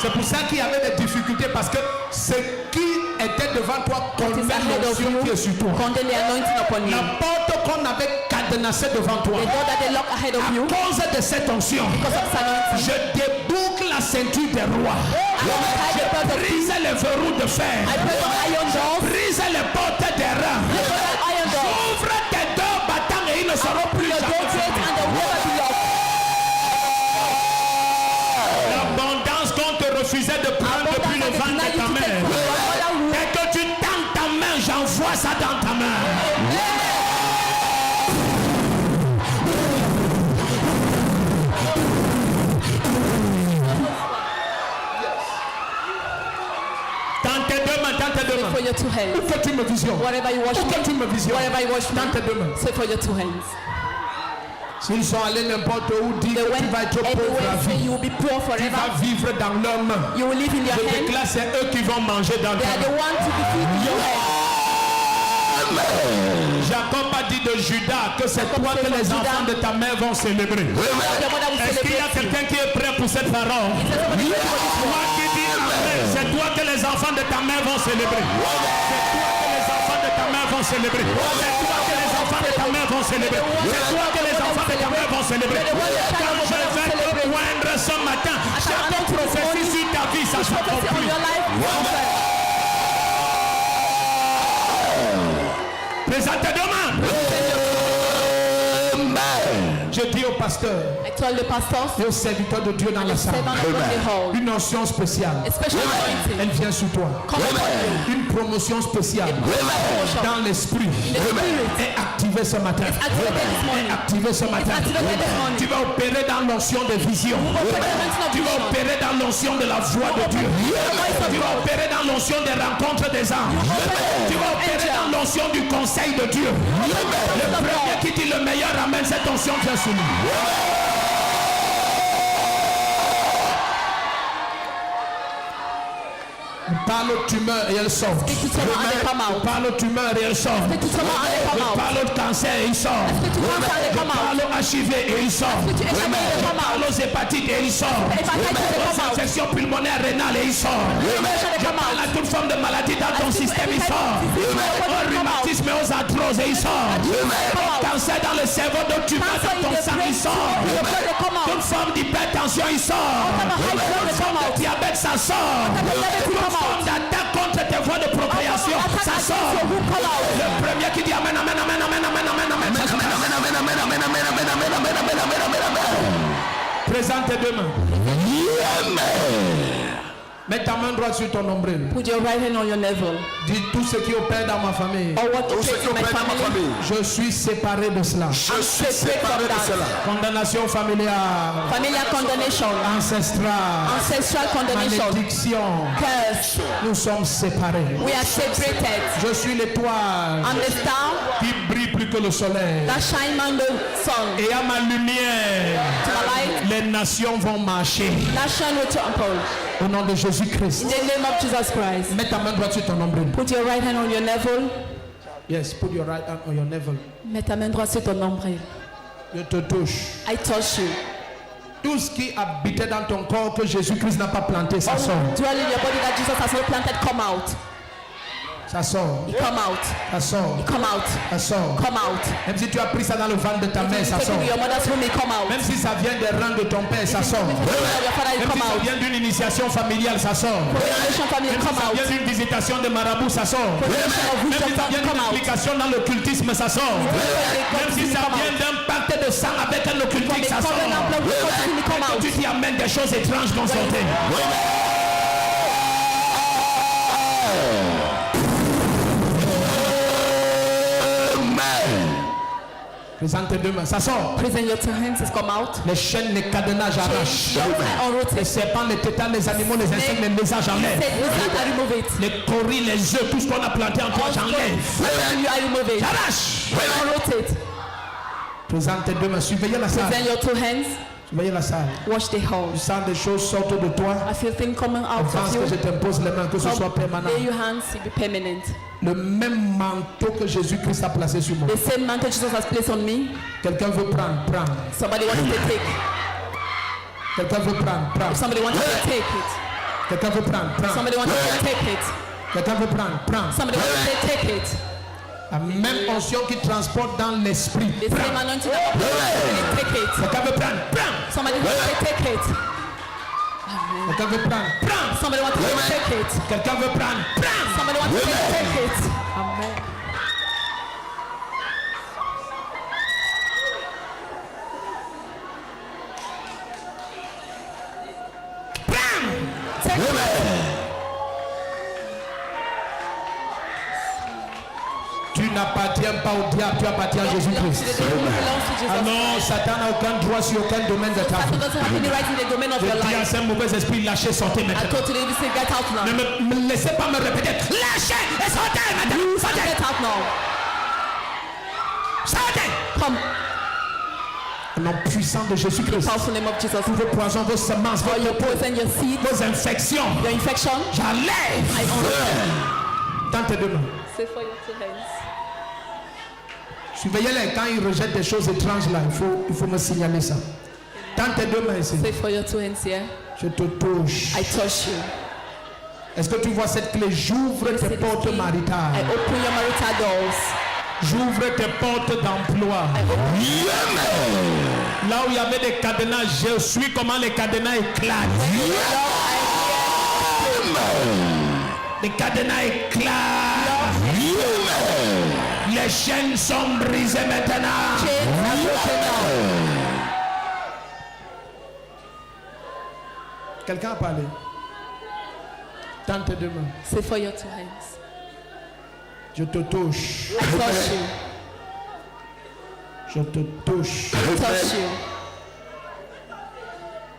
C'est pour ça qu'il y avait des difficultés parce que ce qui était devant toi It is condamne ahead of l'onction qui est you. sur toi. Condemn the anointing upon you. La porte qu'on avait cadenassée devant toi, The door that they lock ahead of you à cause de cette onction, because of this anointing. je déboucle la ceinture des rois. I tie the Brise les verrous de fer. I put on iron doors. Brise les portes des reins. I put on iron doors. Ouvre tes deux battants et ils ne seront plus Your door jamais gates fermés. and they will never be locked. L'abondance qu'on te refusait de prendre depuis le ventre de ta mère. Dès que tu tends ta main, j'envoie ça dans ta main. Dans tes deux mains, dans tes deux Say mains. for your two hands. Où que tu me visionnes. Whatever you watch Où que tu me me, visionnes. whatever you watch Dans tes deux me, mains. say for your two hands. S'ils sont allés n'importe où, dis They que tu went vas être pauvre everywhere, à say vie. you will be poor Tu forever. vas vivre dans leurs mains. You will live in their Je hands. déclare, c'est eux qui vont manger dans They ta are the main. ones to be feeding in your hands. Jacob a dit de Judas que c'est toi que said les Judas, enfants de ta mère vont célébrer. Your mother will Est-ce qu'il y a celebrate you. quelqu'un qui est prêt pour cette parole? Toi qui dis Amen, c'est toi que les enfants de ta mère vont célébrer. C'est toi que les enfants de ta mère vont célébrer. C'est toi que les enfants de ta mère vont célébrer. C'est toi que les enfants de ta mère vont célébrer. Quand je vais te poindre ce matin, chaque prophétie sur ta vie, ça Prophecy on s'accomplit. your life. Présentez demain. Je dis au pasteur I told the pastors, et aux serviteurs de Dieu dans la salle, servant of God they hold. une onction spéciale, A special anointing. elle vient sur toi. Come upon you. Une promotion spéciale Promotion. dans l'esprit In the spirit. est activée ce matin. Activated this morning. Est activée ce matin. activated this morning. Tu vas opérer dans l'onction des visions. Tu vas opérer dans l'onction de la voix de Dieu. Tu vas opérer dans l'onction des rencontres des âmes. Tu vas opérer dans l'onction du conseil de Dieu. Le premier qui dit le meilleur amène cette onction vient sur nous. Parle aux tumeurs et elles sortent. Speak to someone and they come out. Parle aux tumeurs et elles sortent. Speak to someone and they come out. Parle au cancer et ils sortent. Speak to cancer and they come out. Parle au HIV et ils sortent. Speak to HIV and they come Parle out. aux hépatites et ils sortent. Hepatitis they Aux come out. infections pulmonaires rénales et ils sortent. They Je come parle à out. toute forme de maladie dans ton speak to système, every ils type of sortent. disease in your body, Au they come out. rhumatisme et aux arthroses et ils sortent. come out. Cancer dans le cerveau, de tumeur Cancer dans ton in the sang, brain, ils sortent. in your blood, they come out. Toute forme d'hypertension, ils sortent. Whatever high blood, they Toute come forme de out. diabète, ça sort. diabetes, Toute come forme out. d'attaque contre tes voies de procréation, Attack ça against sort. your womb, come out. Le premier qui dit amen, amen, amen, amen, amen, amen, amen. Présente tes deux mains. Mets ta main droite sur ton nombril. Put your right hand on your navel. Dis tout ce qui opère dans ma famille. Or what Tout ce operates qui in my opère dans ma family. famille. Je suis séparé de cela. Je suis séparé de cela. Condamnation familiale, Familiar condemnation. ancestrale, Ancestral condemnation. malédiction. Curse. Nous sommes séparés. We are separated. Je suis l'étoile I'm the star qui brille plus que le soleil. that shine on the sun. Et à ma lumière, To the light les nations vont marcher. that shine will trample. Au nom de Jésus-Christ. In the name of Jesus Christ. Mets ta main droite sur ton nombril. Put your right hand on your navel. Yes, put your right hand on your navel. Mets ta main droite sur ton nombril. Je te touche. I touch you. Tout ce qui habitait dans ton corps que Jésus-Christ n'a pas planté, ça sort. Dwell in your body that Jesus has not planted, come out. Ça sort. Come out. Ça sort. Come out. Ça sort. Come out. Même si tu as pris ça dans le ventre de ta mère, If ça you sort. take it in your mother's womb, it come out. Même si ça vient des rangs de ton père, ça sort. If you take it in your father, it Même come si ça out. vient d'une initiation familiale, ça sort. Relation family, Même si come ça out. vient d'une visitation de marabout, ça sort. Relation of Même si wisdom, ça vient come d'une out. implication dans l'occultisme, ça sort. Même si ça vient d'un pacte de sang avec un occultique, ça sort. Come out. Tu t'y amènes des choses étranges vont sortir. Présente tes deux mains, ça sort. Present your two hands, it's come out. Les chaînes, les cadenages arrachent. Unroot Les it. serpents, les tétans, les animaux, les insectes, les lézards, j'enlève. I remove it. Les coris, les œufs, tout ce qu'on a planté en toi, j'enlève. I remove it. J'arrache. Unroot it. Présente tes deux mains, surveillez la salle. Present your two hands. Surveillez la salle. Wash the Tu house. sens des choses sortent de toi. I feel things coming out Avance of que je you. t'impose les mains, que ce soit permanent. Lay your hands, it be permanent. Le même manteau que Jésus-Christ a placé sur moi. The same mantle Jesus has placed on me. Quelqu'un veut prendre, prendre. Somebody wants to take. Quelqu'un veut prendre, prendre. Somebody wants to take it. Quelqu'un veut prendre, prendre. Somebody wants to take it. Quelqu'un veut prendre, prendre. Somebody wants to take it. La même onction qui transporte dans l'esprit. The same anointing that take it. Quelqu'un veut prendre, prendre. Somebody wants to take it. Quelqu'un veut prendre, prendre. Somebody wants to take it. Quelqu'un veut prendre, prendre. Somebody wants to take it. Amen. Take it. Tu n'appartiens pas au diable, tu appartiens à Jésus-Christ. Ah non, Satan n'a aucun droit sur aucun domaine de ta Satan vie. doesn't have any right in the domain of your Je dis à life. ce mauvais esprit, lâchez, sortez I maintenant. told you to say get out now. Ne me laissez pas me répéter. Lâchez et sortez maintenant. Sortez. Get out now. Sortez. Come. Au nom puissant de Jésus-Christ. Powerful name of Jesus. Vos poisons, vos semences, For your vos poison, your seed, vos infections. your infection. J'enlève. I honor Dans tes deux mains. Say for your two hands. Surveillez-les quand ils rejettent des choses étranges là. Il faut me signaler ça. Dans tes deux mains ici. Say for your two hands here. Je te touche. I touch you. Est-ce que tu vois cette clé? J'ouvre tes Say this portes key. I maritales. open your marital doors. J'ouvre tes portes d'emploi. Là où il y avait des cadenas, je suis comment les cadenas éclatent. Les cadenas éclatent. Les chaînes sont brisées maintenant. Chains are broken now. Quelqu'un a parlé. Dans tes deux mains. Say for your two hands. Je te touche. I touch you. Je te touche. I touch you.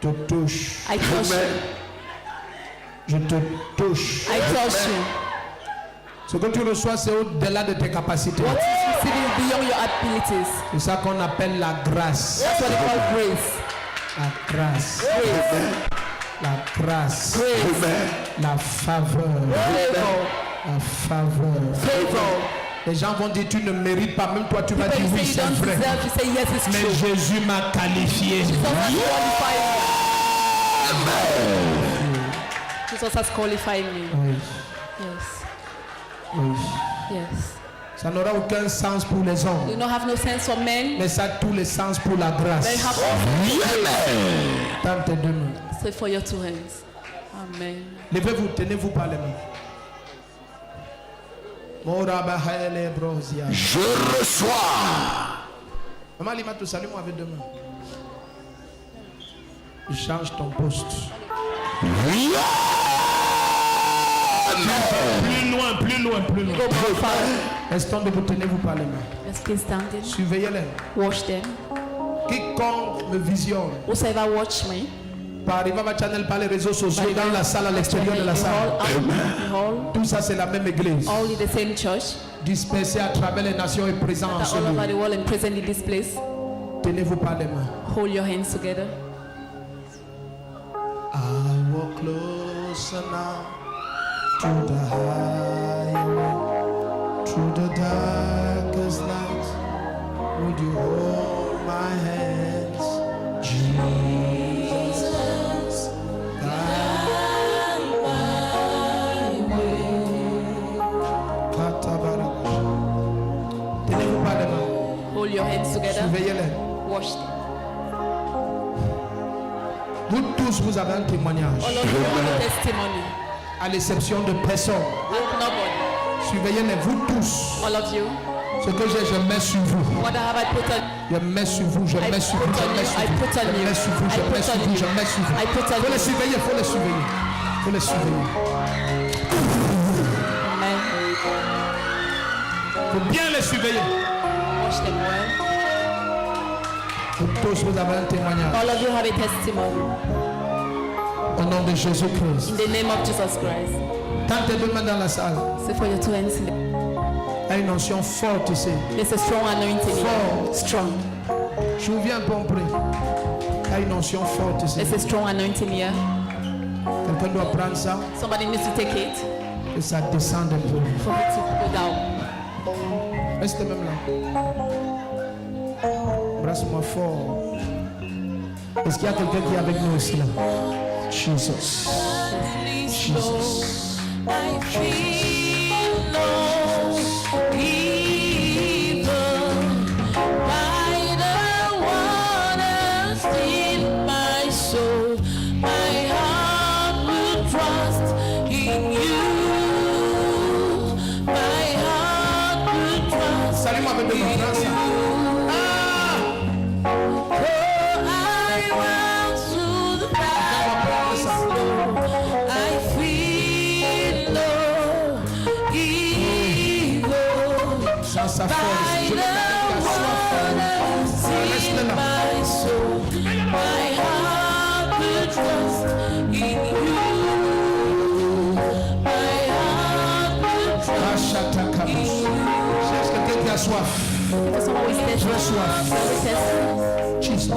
Je te touche. I touch you. Je te touche. I touch you. Ce que tu reçois, c'est au-delà de tes capacités. What is receiving is beyond your abilities. C'est ça qu'on appelle la grâce. That's what they call grace. La grâce. Grace. La grâce. Grace. La faveur. Favor. La faveur. Favor. Les gens vont dire tu ne mérites pas. Même toi tu vas But dire you oui, say you c'est don't vrai. deserve, you say yes, it's Mais true. Jésus m'a qualifié. Jesus has qualified me. Oui, Yes. oui. Yes. Ça n'aura aucun sens pour les hommes. You don't have no sense for men. Mais ça a tous les sens pour la grâce. They have all. Dans tes deux mains. Say for your two hands. Amen. Levez-vous, tenez-vous par les mains. Je reçois. Maman Lima, tu salues moi avec deux mains. Je change ton poste. Yeah. Plus loin, plus loin, plus loin. Go more far. Restons debout, tenez-vous par les mains. Let's keep standing. Surveillez-les. Watch them. Quiconque me visionne Whosoever watch me, par Rivava Channel, par les réseaux sociaux, dans la salle, à l'extérieur de la salle. Tout ça, c'est la même église. all in the same church, Dispersée à travers les nations et présent en that ce all over lieu. the world and present in this place. Tenez-vous par les mains. Hold your hands together. I walk closer now to the highway, through the darkest night. Would you hold my hands, Jesus? Guide my way. Katabaraka. Tenez-vous par les mains. Hold your hands together. Surveillez-les. Watch them. Vous tous, vous avez un témoignage. All of you have a testimony. À l'exception de personne. And nobody. Surveillez-les, vous tous. All of you. Ce que j'ai, je mets sur vous. What have I put on? Je mets sur vous, je I mets sur vous, put je on mets you. sur I vous. put on Je you. mets sur vous, je I mets put sur on vous, you. je mets sur vous. I put on Faut les you. surveiller, faut les surveiller. Faut les surveiller. Amen. Faut bien les surveiller. Watch them well. Vous tous, vous avez un témoignage. All of you have a testimony. Au nom de Jésus-Christ. In the name of Jesus Christ. Tends tes deux mains dans la salle. Say for your two hands. Il y a une onction forte ici. There's a strong anointing here. Fort. Strong. Je vous viens pour prier. Il y a une onction forte ici. There's a strong anointing here. Quelqu'un doit prendre ça Somebody needs to take it et ça descend un peu. for it to go down. Restez même là. Embrasse-moi fort. Est-ce qu'il y a quelqu'un qui est avec nous aussi là? Jesus. Jesus. I feel no evil by the waters in my soul. My heart will trust in you. My heart will trust Salut-moi avec in moi, prends ça. you. Oh, I run to the valleys low. I feel no evil Sans sa force. by Je veux the quelqu'un qui a soif. waters in my soul. My heart will trust in you. My heart will trust Rachataka. in you. Cherche quelqu'un qui a soif. For someone who is thirsty. Très soif. Very thirsty. Jesus. On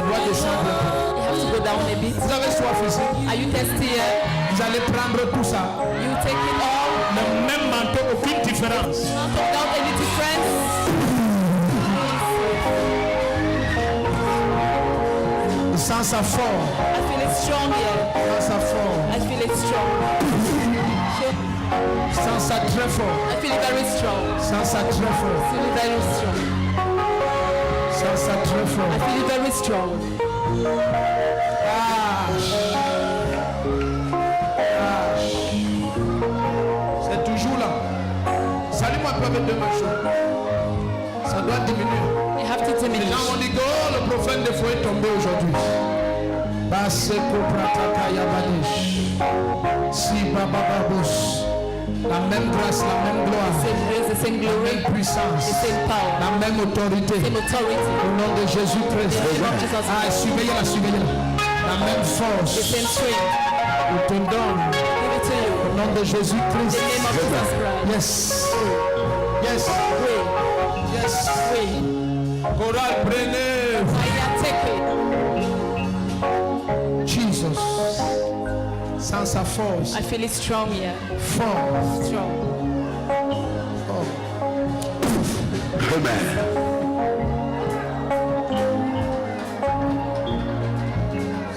doit descendre un peu. You have to go down a bit. Vous avez soif ici. Are you thirsty here? Vous allez prendre tout ça. You take it all. Le même manteau, aucune différence. Without any difference. Sans sa force. I feel it strong here. Sans sa force. I feel it strong. Sans sa très fort. I feel it very strong. Sans sa très I fort. feel it very strong. Sans sa très I fort. feel it very strong. C'est toujours là. Salut-moi un peu avec deux machins. Ça doit diminuer. You have to Les diminish. gens vont dire que oh, le prophète des fois est tombé aujourd'hui. Baseko prataka yabadesh. Si baba babos. La même grâce, la même gloire, Same grace, the same la glory, même puissance, the same power, la même autorité. same authority, Au nom de Jésus-Christ. the name of Jesus Ah, Christ, surveillez-la, surveillez-la. La même the force. same strength. Je te donne. Give it to you. Au nom de Jésus-Christ. The name of Jesus Christ. Yes. Yes. Pray, Yes. pray. Choral, prenez. Fire, take it. Jesus. Sans sa force. I feel it strong here. Fort. Strong.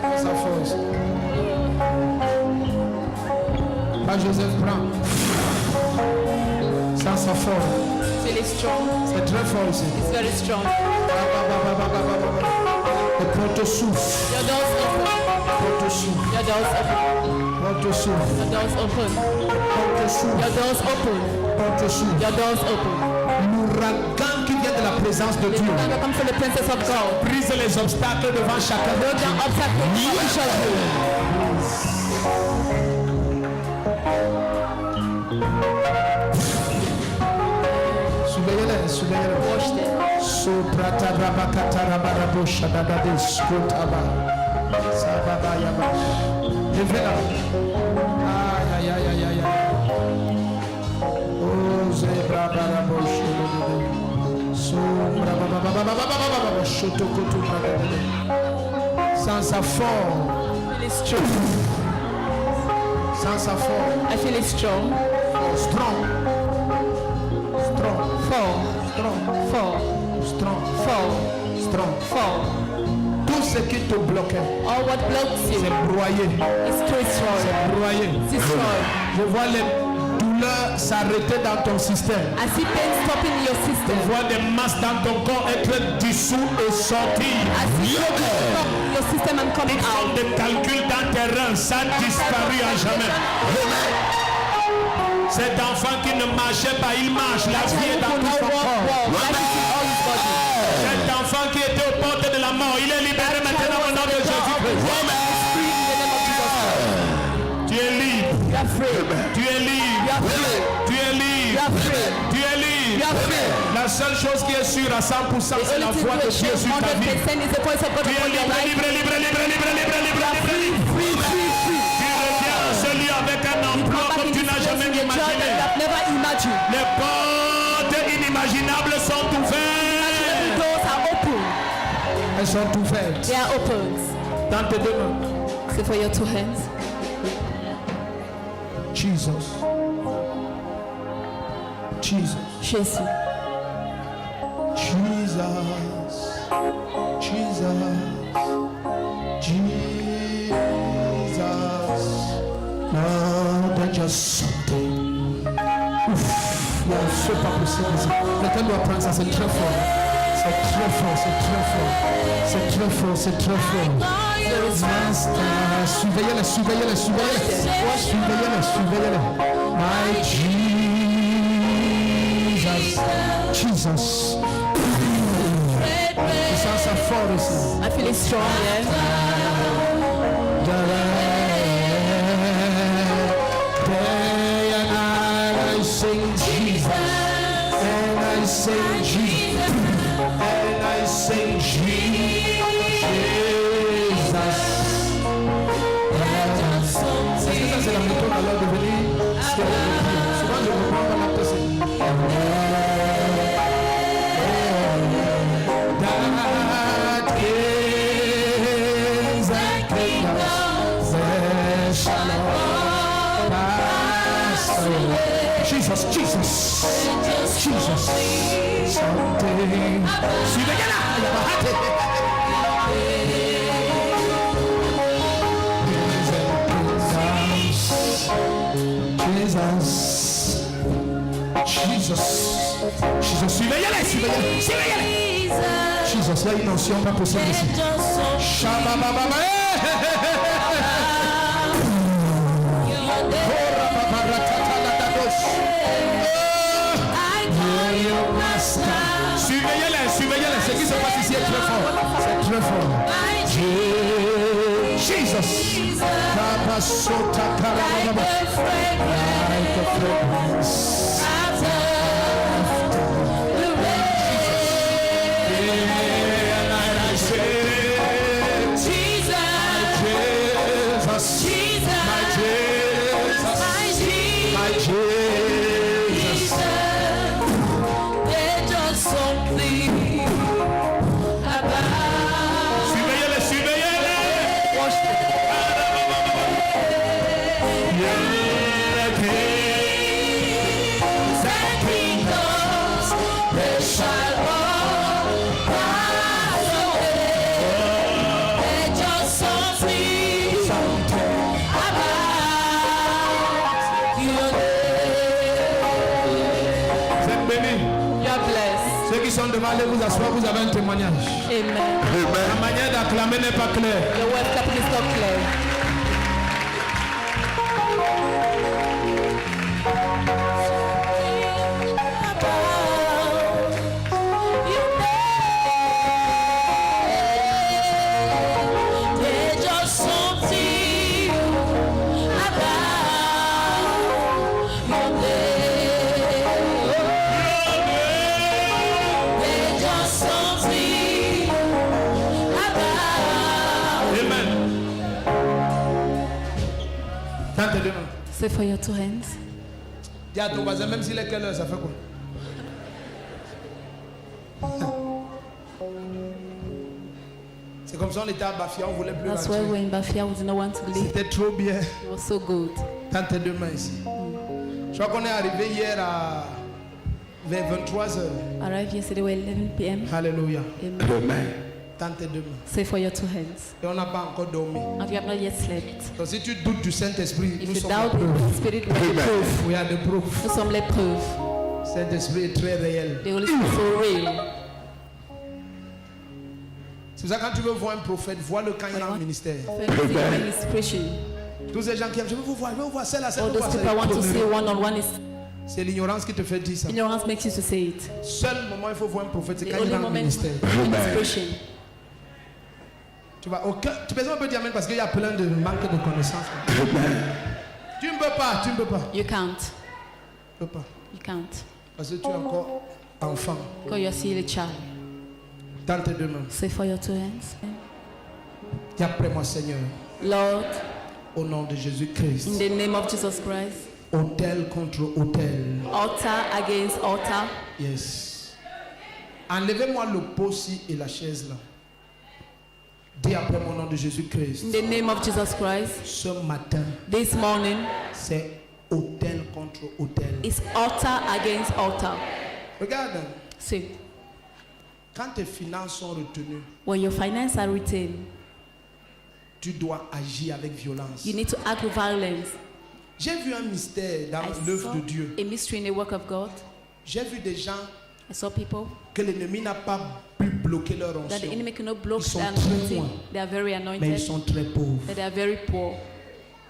Sans sa force. Pas Joseph prend. Sans sa force. Feel it strong. C'est très fort ici. It's very strong. Le porte-souffle. Your doors open. Porte-souffle. Your doors open. Porte-souffle. Your doors open. Porte-souffle. Your doors open. Porte-souffle. Your doors open. L'ouragan qui vient de la présence de They Dieu. no longer come from the presence of God. Brise les obstacles devant chacun Break d'eux. down obstacles for each of you. Surveillez-les, surveillez-les. Wash them. Soprata rabakata rabarabo shadadade skotaba. Sababa yaba. Levez-la. Aïe, aïe, aïe, aïe, aïe. Oh, zebra barabo shadadade. Sobra bababababababababa. Shotokoto bababababa. Sans sa forme. I feel it strong. Sans sa forme. I feel it strong. Strong. Strong. Fall. Strong. Fall. Strong. Fall. Strong. Fall. Tout ce qui te bloquait, All what blocks you c'est broyé. is destroyed. C'est broyé. Destroyed. Je vois les douleurs s'arrêter dans ton système. I see pain stopping in your Je system. vois des masses dans ton corps être dissous et sortir. I see pain stop in your system and coming Comme out. des calculs dans tes reins, ça disparaît à jamais. Cet enfant qui ne marchait pas, il marche. La vie est dans tout son corps. Life is in all his body. Cet enfant qui était aux portes de la mort, il est libéré maintenant au nom de Jésus-Christ. Free in the name of Jesus. Tu es libre. You are free. Tu es You libre. are free. Tu es You libre. are free. Tu es You libre. are free. La seule chose qui est sûre à 100%, The c'est la only thing voix de to Dieu achieve sur ta vie. 100% is the voice of God Tu es upon your libre, life. libre, libre, libre, libre, libre, libre, You are libre, free, libre. free, free, free. Tu reviens dans ce lieu avec un You emploi come back comme in tu this n'as place jamais with a joy that imaginé. you have never imagined. Les portes inimaginables sont Every ouvertes. doors are open. Elles sont ouvertes. They are open. Dans tes deux mains. So for your two hands. Jesus. Jesus. Jésus. Jesus. Jesus. Non, there's just something. Ouf, il y a un feu pas possible ici. Quelqu'un doit prendre ça, c'est très fort. C'est très fort, c'est très fort. C'est très fort, c'est très fort. Master, surveillez-les, surveillez-les, surveillez-les. Surveillez-les, surveillez-les. My Jesus. Jesus. Tu sens ça fort ici. I feel it strong, yeah. Day and night I sing Jesus, and I sing Jesus, and I sing Jesus. Est-ce que ça c'est la méthode alors de venir se reprendre? Souvent je reprends dans la tête. That kings and kingdoms they shall all pass away. Jesus, Jesus, Jesus. Something. Surveillez-la. Jesus. Jesus. Surveillez-les, surveillez-les, surveillez-les. Jesus, il y a une notion pas possible ici. Shabababa. Surveillez-les, surveillez-les. Ce qui se passe ici est très fort. C'est très fort. Jesus. Kabasota karababa. Like a fragrance. Surveillez-les, surveillez-les. Vous êtes bénis. You are blessed. Ceux qui sont devant, allez vous asseoir, vous avez un témoignage. Amen. La manière d'acclamer n'est pas claire. Your word clapping is not clear. You Tends tes deux mains. Say for your two hands. Dis à ton voisin, même s'il est quelle heure, ça fait quoi? C'est comme ça, on était à Bafia, on voulait plus That's why rentrer. we're in Bafia, we didn't want to leave. C'était trop bien. It was so good. Tends tes deux mains ici. Je crois qu'on est arrivé hier vers 23h. Arrived yesterday, we're 11 p.m. Alléluia. Amen. Tends tes deux mains. Say for your two hands. Et on n'a pas encore dormi. And you have not yet slept. Donc si tu doutes du Saint-Esprit, If nous you sommes doubt les preuves. the Spirit, we have the proof. Il y a des preuves. Nous sommes les preuves. Saint-Esprit est très réel. The Holy Spirit is so real. C'est pour ça que quand tu veux voir un prophète, vois-le quand il est en ministère. When he's preaching, Tous ces gens qui aiment, je veux vous voir celle-là, all celle-là. those people I want to see one-on-one is C'est l'ignorance qui te fait dire ça. ignorance makes you to say it. Seul moment où il faut voir un prophète, c'est The quand il only est en moment ministère. when he's preaching. Tu vois, tu peux un peu dire amen parce qu'il y a plein de manque de connaissances. Tu ne peux pas, tu ne peux pas. You can't. Tu ne peux pas. You can't. Parce que tu es encore enfant. Because you're still a child. Dans tes deux mains. Say for your two hands. Dis après moi, Seigneur, Lord, au nom de Jésus-Christ, in the name of Jesus Christ, autel contre autel. altar against altar. Yes. Enlevez-moi le pot-ci et la chaise là. Dis après mon nom de Jésus-Christ. In the name of Jesus Christ, Ce matin, this morning c'est autel contre autel. is altar against altar. Regarde, See, quand tes finances sont retenues, when your finances are retained, tu dois agir avec violence. you need to act with violence. J'ai vu un mystère I dans l'œuvre saw de Dieu. a mystery in the work of God. J'ai vu des gens I saw people que l'ennemi n'a pas pu bloquer leur that the onction. enemy cannot block Ils sont their très anointing. loin. They are very Mais ils anointed, sont très pauvres. but they are very poor.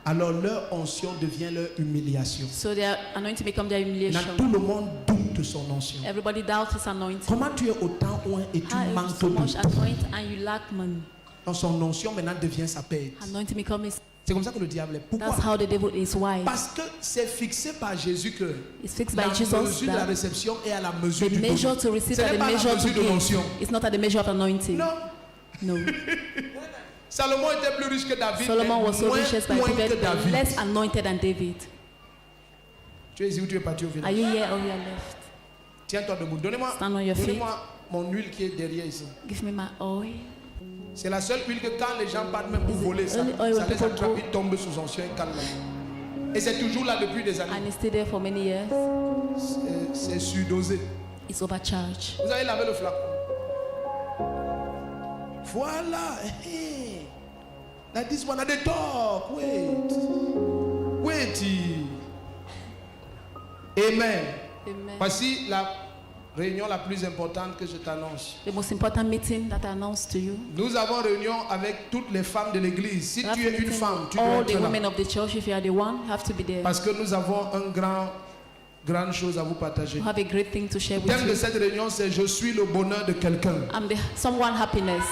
Alors leur onction devient leur humiliation. So their anointing become their Maintenant, humiliation. tout le monde doute de son onction. Everybody doubts his anointing. Comment tu es autant loin et tu How is manques so much de anointed and you lack money? Donc son onction maintenant devient sa paix. Anointing becomes his. C'est comme ça que le diable est. Pourquoi? That's how the devil is wise. Parce que c'est fixé par Jésus que It's fixed la by Jesus mesure de la that réception est à la mesure the du measure don. to receive Ce and n'est the pas la measure to mesure de give. l'onction. It's not at the measure of anointing. Non. No. Salomon était plus riche que David. Solomon mais was so moins rich as by loin que David, but David. less anointed than David. Tu es ici ou tu es parti au Are village? you here or you are left? Tiens-toi debout. Donnez-moi Stand on your feet. donnez-moi mon huile qui est derrière ici. Give me my oil. C'est la seule huile que quand les gens partent même pour Is it voler ça, only oil ça when les people attrape, go- ils tombent sous onction et calme. Et c'est toujours là depuis des années. And it's stayed there for many years. C'est surdosé. It's overcharged. Vous avez lavé le flacon. Voilà. Hey. Like this one at the top. Wait. Wait. Amen. Amen. Voici la réunion la plus importante que je t'annonce. The most important meeting that I announced to you. Nous avons réunion avec toutes les femmes de l'église. Si We have tu es une meeting femme, tu dois all the être là. women of the church, if you are the one, you have to be there. Parce que nous avons grande chose à vous partager. You have a great thing to share Le with thème de you. cette réunion, c'est je suis le bonheur de quelqu'un. I'm the someone happiness.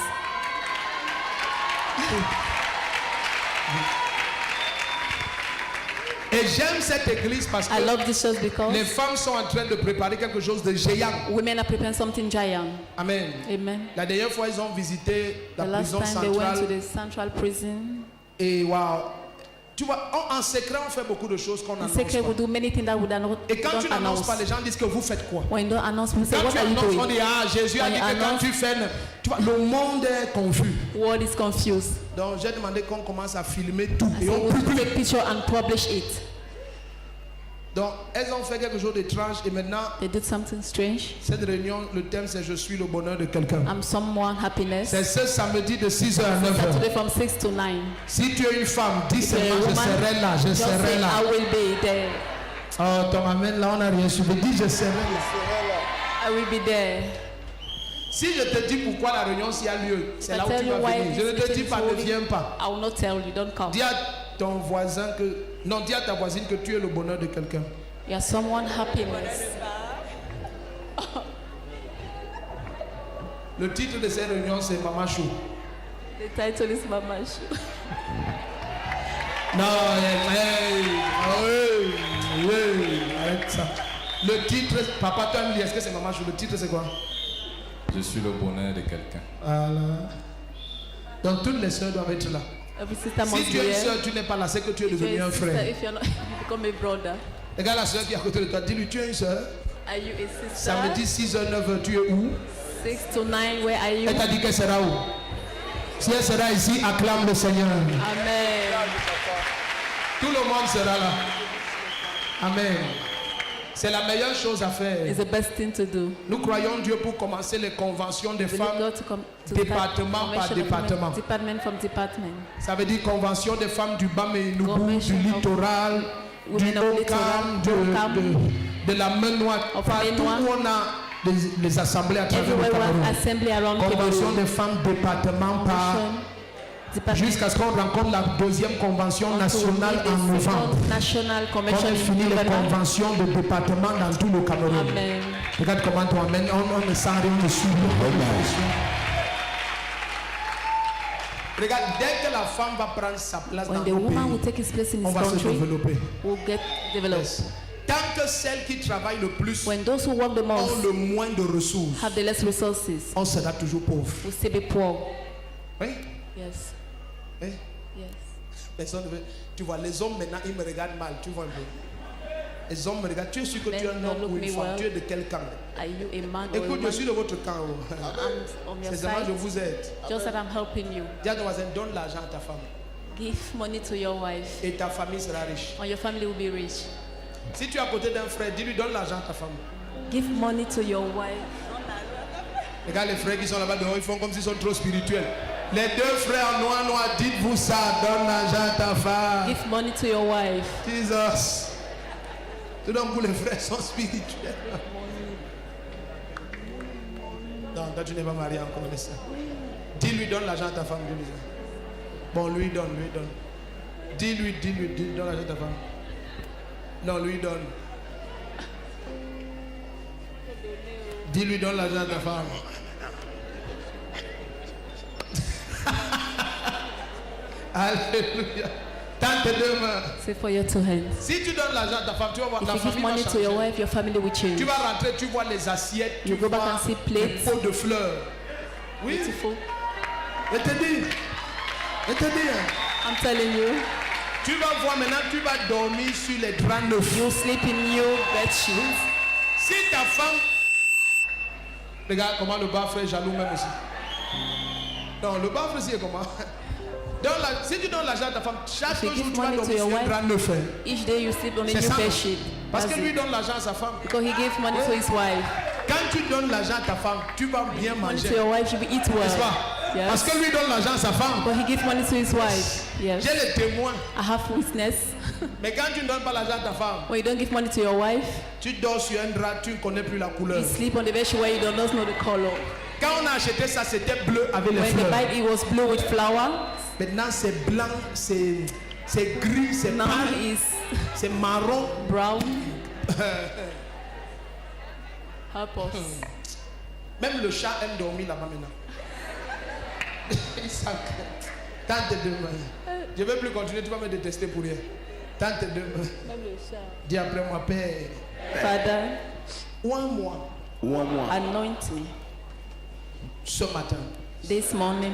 Et j'aime cette église parce I que love this church les because femmes sont en train de préparer quelque chose de géant. women are preparing something giant. Amen. Amen. La dernière fois, ils ont visité The la last prison time they went to centrale. the central prison, Et waouh. Tu vois, en secret, on fait beaucoup de choses qu'on in n'annonce secret we pas. do many things that we don't Et quand tu n'annonces announce. pas, les gens disent que vous faites quoi? When you don't announce, people say, Quand what tu are you annonces, on doing? dit, ah, Jésus a When dit you que quand announce- tu fais, tu vois, le monde est confus. World is confused. Donc j'ai demandé qu'on commence à filmer tout. I Et said, on we should publie. take picture and publish it. Donc elles ont fait quelque chose d'étrange et maintenant, They did something strange. cette réunion, le thème c'est je suis le bonheur de quelqu'un. I'm someone happiness. C'est ce samedi de 6h à 9h. Saturday from 6 to 9. Si tu es une femme, dis If you're seulement a je woman, serai là, je just serai say, là. I will be there. Oh, ton amène là, on n'a rien suivi. Dis je serai là. I will be there. Si je te dis pourquoi la réunion s'y a lieu, c'est I là où tell tu you vas why venir. Je ne this te dis meeting pas, is ne holding. viens pas. I will not tell you, don't come. Dis à ton voisin que... Non, dis à ta voisine que tu es le bonheur de quelqu'un. You are someone happiness. Le titre de cette réunion, c'est Mama Chou. The title is Mama Shoe. Non, arrête ça. Le titre, papa, toi, me dis, est-ce que c'est Mama Chou? Le titre, c'est quoi? Je suis le bonheur de quelqu'un. Voilà. Donc, toutes les sœurs doivent être là. Every sister Si must tu be es une here. soeur, tu n'es pas là, c'est que tu es If you're devenu a un sister, frère. if you're not, you become a brother. Regarde la soeur qui est à côté de toi, dis-lui, tu es une soeur. Are you a sister? Samedi 6h, 9h, tu es où? 6 to 9, where are you? Elle t'a dit qu'elle sera où? Si elle sera ici, acclame le Seigneur. Amen. Tout le monde sera là. Amen. C'est la meilleure chose à faire. It's the best thing to do. Nous croyons Dieu pour commencer les conventions des We need femmes. God to come to Département start par convention of département. women, department from department. Ça veut dire convention des femmes du Bas-Ménoubou, Convention du of littoral, du women of Haut-Cam, littoral, de la Menoie. of Partout Menoie. où on a les assemblées à travers le Everywhere we Cameroun. have assembly around Convention Cameroon. des femmes département par Department. jusqu'à ce qu'on rencontre la deuxième convention Until nationale we en meet the novembre. second national On convention a in fini les November. conventions de département dans tout le Cameroun. Amen. Regarde comment toi amènes, on ne sent rien dessus. Regarde, dès que la femme va prendre sa place When dans the nos woman will pays, take his place in on his va se country, développer. will get developed. Yes. Tant que celles qui travaillent le plus When those who work the ont most le moins de ressources, have the less resources, on sera toujours pauvre. will still be poor. Oui? Yes. Oui? Yes. Personne ne veut- Tu vois, les hommes maintenant, ils me regardent mal. Tu vois un peu. Les hommes me regardent. Tu es sûr que tu es un Men homme look ou une me femme? well. Tu es de quel camp? Are you a man or a Écoute, je woman? suis de votre camp. Oh. I'm on your C'est seulement je side. vous aide. Just that I'm helping you. Dis à ton voisin, donne l'argent à ta femme. Give money to your wife, Et ta famille sera riche. or your family will be rich. Si tu es à côté d'un frère, dis-lui, donne l'argent à ta femme. Give money to your wife. Regarde les frères qui sont là-bas dehors, ils font comme s'ils sont trop spirituels. Les deux frères noirs, dites-vous ça, donne l'argent à ta femme. Give money to your wife. Jesus. Tout d'un coup, les frères sont spirituels. Non, toi tu n'es pas marié encore, laisse ça. Dis-lui, donne l'argent à ta femme. Dis-lui ça. Bon, lui donne. Dis-lui, donne l'argent à ta femme. Non, lui donne. Dis-lui, donne l'argent à ta femme. Alléluia. Tends tes deux mains. Say for your two hands. Si tu donnes l'argent à ta femme, tu vas voir If ta you give famille va money to your changer. wife, your family will change. Tu vas rentrer, tu vois les assiettes, tu You go back vois and see les plates. pots de fleurs. Oui, Beautiful. je te dis. I'm telling you, Tu vas voir maintenant, tu vas dormir sur les draps neufs. you sleep in new bed sheets. Si ta femme... Regarde comment le bas frère est jaloux même aussi. Non, le bas frère aussi est comment? Si tu donnes l'argent à ta femme, chaque If you jour give tu vas money to dormir your sur un wife, drap neuf. Hein. Each day you sleep on a C'est new ça. bed sheet. Parce That's que lui it. donne l'argent à sa femme. Because he gave money to his wife. Quand tu donnes l'argent à ta femme, tu vas bien Money manger. to your wife, she will eat N'est-ce well. pas? Parce Yes. que lui donne l'argent à sa femme. But he gives money to his wife. Yes. J'ai les témoins. I have witness. Mais quand tu ne donnes pas l'argent à ta femme, When you don't give money to your wife, tu dors sur un drap, tu ne connais plus la couleur. you sleep on the bed sheet where you don't know the color. Quand on a acheté ça, c'était bleu avec les When the fleurs. Bible it was blue with flower, Maintenant, c'est blanc, c'est gris, c'est now pâle, is c'est marron. brown. Help us. Même le chat aime dormir là-bas maintenant. Il s'accroche. Tends tes deux mains. Je ne vais plus continuer, tu vas me détester pour rien. Tends tes deux mains. Dis après moi, Père. Father, Oins-moi anoint me ce matin this morning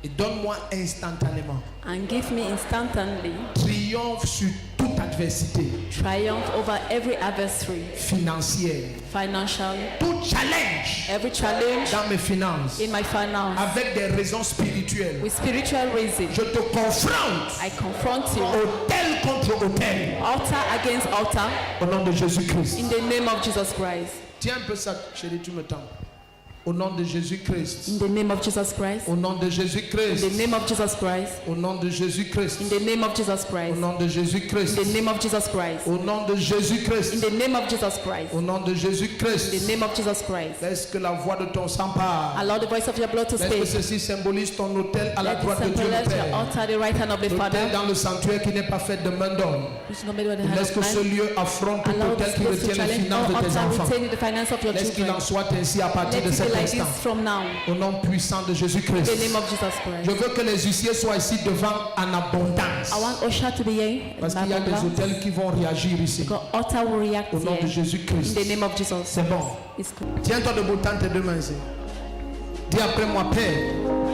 et donne-moi instantanément and give me instantly triomphe sur toute adversité triumph over every adversary, financière, financial, tout challenge every challenge dans mes finances in my finance avec des raisons spirituelles. with spiritual reason. Je te confronte I confront you, autel contre autel altar against altar, au nom de Jésus-Christ. in the name of Jesus Christ. Tiens un peu ça, chérie, tu me tends. Au nom de Jésus-Christ. In the name of Jesus Christ. Au nom de In Jésus-Christ. the name of Jesus Christ. Au nom de Jésus-Christ. In the name of Jesus Au Christ. nom de Jésus-Christ. In the name of Jesus Christ. Au nom de In Jésus-Christ. the name of Jesus Christ. Au nom de In the Jésus-Christ. name of Jesus Christ. Laisse que la voix de ton sang parle. Allow the voice of your blood to Laisse que speak. ceci symbolise ton autel à la Let droite it de Dieu le symbolize your Père. altar, the right hand of the L'autel Father. dans le sanctuaire qui n'est pas fait de main d'homme. Which is not made with the hand Laisse of que ce man. lieu affronte tout Allow autel this qui place to retient les challenge finances all de tes altar enfants. retaining the finance of your Laisse qu'il en children. soit ainsi à partir Let de it cet be like instant. this from now. Au nom puissant de In Jésus-Christ. the name of Jesus Je Christ. veux que les huissiers soient ici devant en abondance. I want Osha to be here. Parce qu'il y a des hôtels qui vont réagir ici. Because altar will react Au nom de here. Jésus-Christ. In the name of Jesus. C'est bon. It's cool. Tiens-toi debout, tends tes deux mains ici. Dis après moi, Père,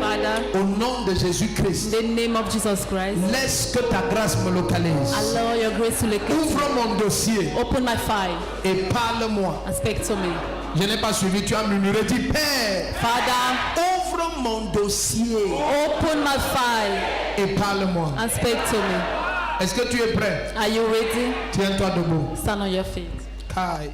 Father, au nom de Jésus-Christ, in the name of Jesus Christ, laisse que ta grâce me localise. allow your grace to locate me. Ouvre mon dossier Open my file et parle-moi. and speak to me. Je n'ai pas suivi, tu as murmuré. Dis, Père, Father, ouvre mon dossier open my file et parle-moi. and speak to me. Est-ce que tu es prêt? Are you ready? Tiens-toi debout. Stand on your feet. Kai.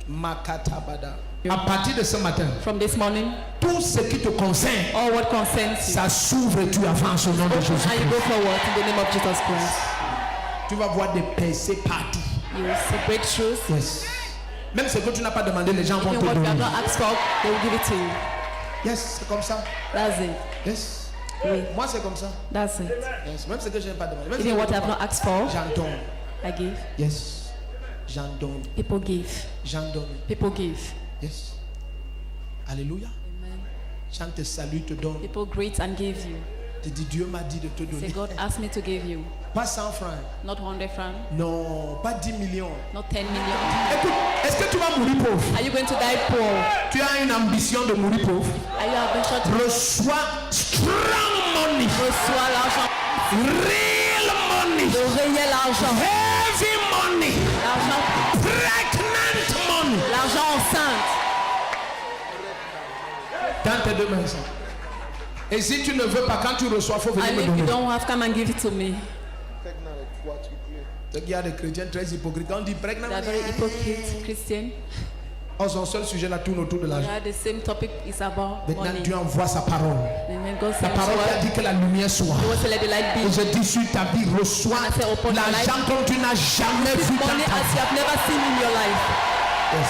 Makatabada. À partir de ce matin, From this morning, tout ce qui te concerne, all what concerns you, ça s'ouvre et tu avances au nom de Jésus. and you go forward in the name of Jesus Christ. Tu vas voir des percées partout. You will see breakthroughs. Yes. Même ce que tu n'as pas demandé, les gens vont Even te what you have donner. not asked for, they will give it to you. Yes, c'est comme ça. That's it. Yes. Oui. Moi, c'est comme ça. That's it. Yes. Même ce que je n'ai pas demandé. Même ce Even que what je I n'ai have not pas- asked for, J'en donne. I give. Yes. J'en donne. People give. J'en donne. People give. Yes. Alléluia. Amen. Jean te salue, te donne. People greet and give you. Te dit, Dieu m'a dit de te Say, donner. God asked me to give you. Pas 100 francs. Not 100 francs, Non, pas 10 millions. not 10 million. Écoute, est-ce que tu vas mourir pauvre? Are you going to die poor? Tu as une ambition de mourir pauvre? Are you ambitious to Reçois strong money, recevoir l'argent? real money, Le réel argent. heavy money, L'argent, pregnant money. l'argent enceinte. Dans tes deux mains. ça. Et si tu ne veux pas, quand tu reçois, il faut venir And me if you donner. don't have, come and give it to me. Il y a des chrétiens très hypocrites. Quand on dit pregnant, They are very hypocrite Christian. oh, son seul sujet là tourne autour de l'argent. Yeah, the same topic is about Maintenant, money. Dieu envoie sa parole. And when God La sends parole qui a word, dit que la lumière soit. He wants to let the light be. Et je dis sur ta vie, reçois And I say upon your l'argent life, comme tu n'as jamais vu dans Money ta as vie. you have never seen in your life. Yes.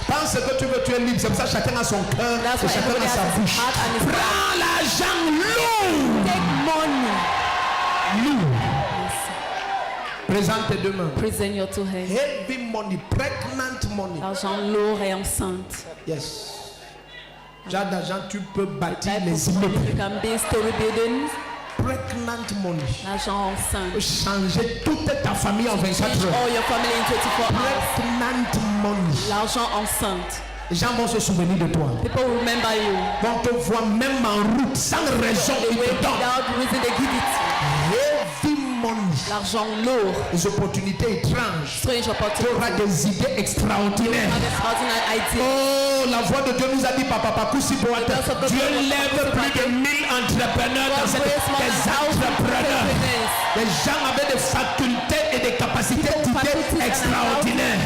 Pense ce que tu veux, tu es libre. C'est pour ça que chacun a son cœur That's et why chacun everybody a sa has his bouche. heart and his mouth. Prends l'argent lourd. Take money. Lourd. Yes. Présente tes deux mains. Present your two hands. Heavy money, pregnant money. L'argent lourd et enceinte. Yes. Genre d'argent, tu peux bâtir Type les of money. immeubles. You can build story buildings. Pregnant money. L'argent Tu peux enceinte. changer toute ta famille en 24 Change heures. all your family in 24 hours. Pregnant money. L'argent enceinte. Les gens vont se souvenir de toi. People will remember you. On te voit même en route sans raison. They Ils wait te donnent. without reason, they give it. Heavy money. L'argent lourd. Les opportunités étranges. Strange Tu opportunity. auras des idées extraordinaires. Have a thousand ideas. Oh, la voix de Dieu nous a dit, papa, Dieu lève plus de 1000 entrepreneurs dans cette des entrepreneurs. Les gens avaient des facultés et des capacités d'idées extraordinaires.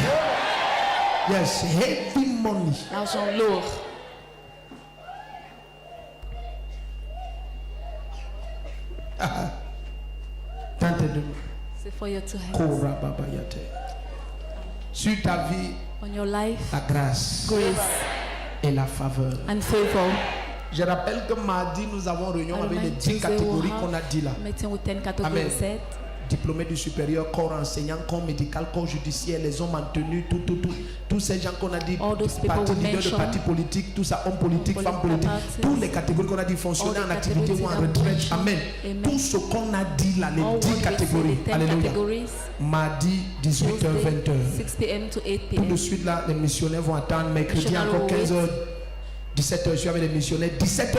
Yes, heavy money. L'argent lourd. Dans tes deux mains. C'est for your two hands. Kora Baba Yate. Sur ta vie, On your life, la grâce grace et la faveur. and favor. Je rappelle que mardi, nous avons réunion I avec les remind 10 Tuesday we'll catégories have qu'on a dit là. Meeting with 10 Amen. categories said. Diplômés du supérieur, corps enseignant, corps médical, corps judiciaire, les hommes en tenue, tous ces gens qu'on a dit, All those people partis we leaders de mentioned, partis politiques, tout ça, hommes politiques, femmes political politiques, parties, toutes les catégories qu'on a dit, fonctionnaires all en the activité ou en categories that we retraite. Amen. Amen. Tout ce qu'on a dit là, les All 10 what we say, catégories. the 10 Alléluia. categories. Mardi, 18h, Tuesday, 20h. 6 p.m. to 8 Tout de p.m. suite là, les missionnaires vont attendre. Mercredi Missionnaire encore will 15h, 17h, je suis avec les missionnaires. 17h,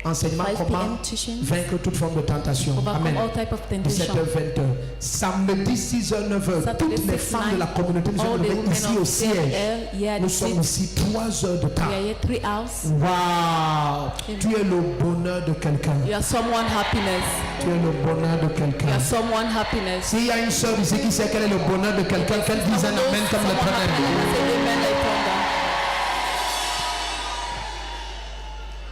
enseignement 5 comment p.m. teachings. vaincre toute forme de tentation. Overcome Amen. all type of 17h, temptation. 20h. Samedi 6h, 9h. Saturday, Toutes les 6, femmes de la communauté nous All sommes the levées women ici au of siège. CLL, yeah, Nous the sommes seat. ici 3 heures de temps. We are here 3 hours. Waouh! Tu es le bonheur de quelqu'un. You are someone happiness. Tu es le bonheur de You quelqu'un. are someone happiness. S'il y a une sœur ici qui sait quel est le bonheur de quelqu'un, qu'elle dise un amen comme le Someone premier. happiness. Say amen like thunder.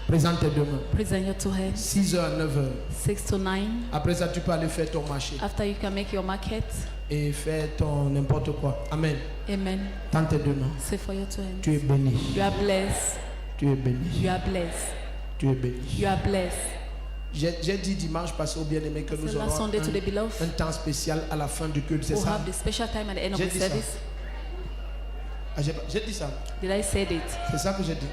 Présente tes deux mains. Present your two hands. 6h à 9h. 6 to 9. Après ça, tu peux aller faire ton marché After you can make your market. et faire ton n'importe quoi. Amen. Amen. Dans tes deux mains. Say for your two hands. Tu es béni. You are blessed. Tu es béni. You are blessed. Tu es béni. You are blessed. J'ai dit dimanche passé au bien-aimé que nous So last aurons Sunday to the beloved, un temps spécial à la fin du culte. C'est we'll ça? have the special time at the end of J'ai the dit ça. service. Ah, j'ai dit ça. Did I say it? C'est ça que j'ai dit.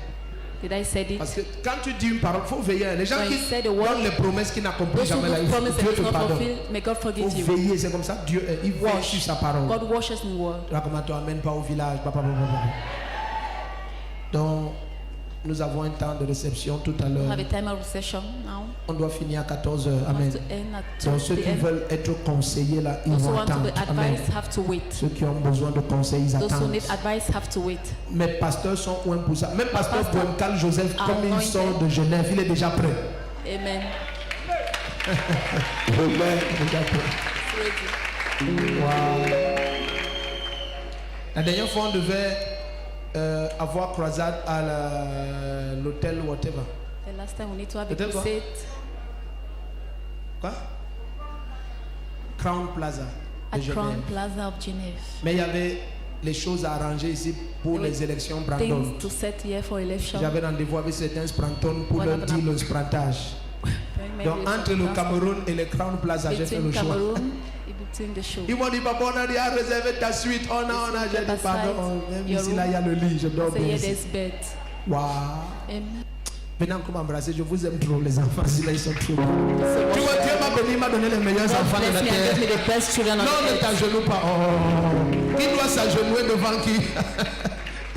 Did I say it? Parce que quand tu dis une parole, il faut veiller. Les gens When qui you say the word, donnent les promesses qu'ils n'accomplissent Those who jamais là, do promise Dieu and te it's not pardonne. fulfilled, may God Il forgive faut you. veiller, c'est comme ça. Dieu, il veille sur sa parole. God washes in word. Là, comment tu amènes pas au village. Donc, Nous avons un temps de réception tout à We have l'heure. a time of recession now. On doit finir à 14h. We have Amen. to end at Donc 12 ceux qui p.m. veulent être conseillés là, ils Those who vont want to attendre. be Amen. advised have to wait. Ceux qui ont besoin de conseils, ils Those who attendent. need advice have to wait. Mes pasteurs sont ouin pour ça. Même pasteur Pasteur Bouemkal Joseph, comme il anointed. sort de Genève, il est déjà prêt. Amen. Il est déjà prêt. It's ready. Wow. La dernière fois, on devait avoir croisade à l'hôtel whatever. The last time we need to have a Peut-être quoi? crusade Quoi? Crown Plaza de at Crown Genève. Plaza of Genève. Mais il y avait les choses à arranger ici pour les élections Brandon. Things to set here for election. J'avais rendez-vous avec certains Spranton pour What leur happened dire le sprantage. Maybe Donc entre le Cameroun et le Crown Plaza, j'ai fait between le choix. Cameroon and between the show. Ils m'ont dit, papa, on a déjà réservé ta suite. On a, j'ai dit, Aside pardon, même your ici, room. là, il y a le lit, je dors So bien here ici. there's bed. Waouh. Amen. Maintenant, comment m'embrasser, je vous aime trop, les enfants, là, ils sont trop beaux. So Tu vois, Dieu m'a béni, il m'a donné les meilleurs enfants de bless la me and terre. give me the best children on Non, ne earth. t'agenouille pas. Oh. Qui doit s'agenouiller devant qui?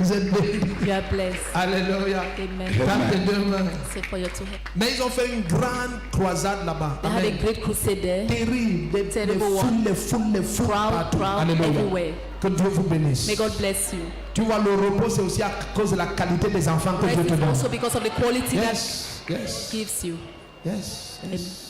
Vous êtes bénis. You are blessed. Alléluia. Amen. Tends tes deux mains. Say for your two hands. Mais ils ont fait une grande croisade là-bas. They had a Amen. great crusade there. Terrible. Des Terrible foules, one. les foules, les foules Crowd, partout. crowd Alléluia. everywhere. Que Dieu vous bénisse. May God bless you. Tu vois, le repos, c'est aussi à cause de la qualité des enfants que Rest Dieu te is donne. also because of the quality Yes, yes, that gives you. yes, yes.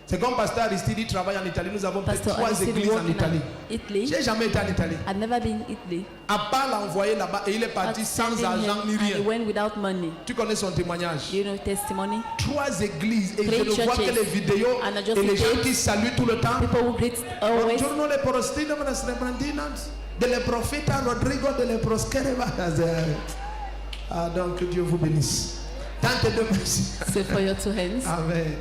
C'est comme Pasteur Aristide, il travaille en Italie. Nous avons peut-être Pastor 3 Aristide églises en working Italie. in Italy. J'ai jamais été en Italie. I've never been in Italy. À part l'envoyer là-bas et il est parti But sans sending argent him, ni and he rien. went without money. Tu connais son témoignage. You know testimony. 3 églises et Three je ne vois que churches. les vidéos And I just et les see gens it. qui saluent tout le temps. People who greet always. Buongiorno le prostino me las reprendinas de le profeta Rodrigo de le prosquereva. Ah, donc que Dieu vous bénisse. Tant de merci. Say for your two hands. Amen.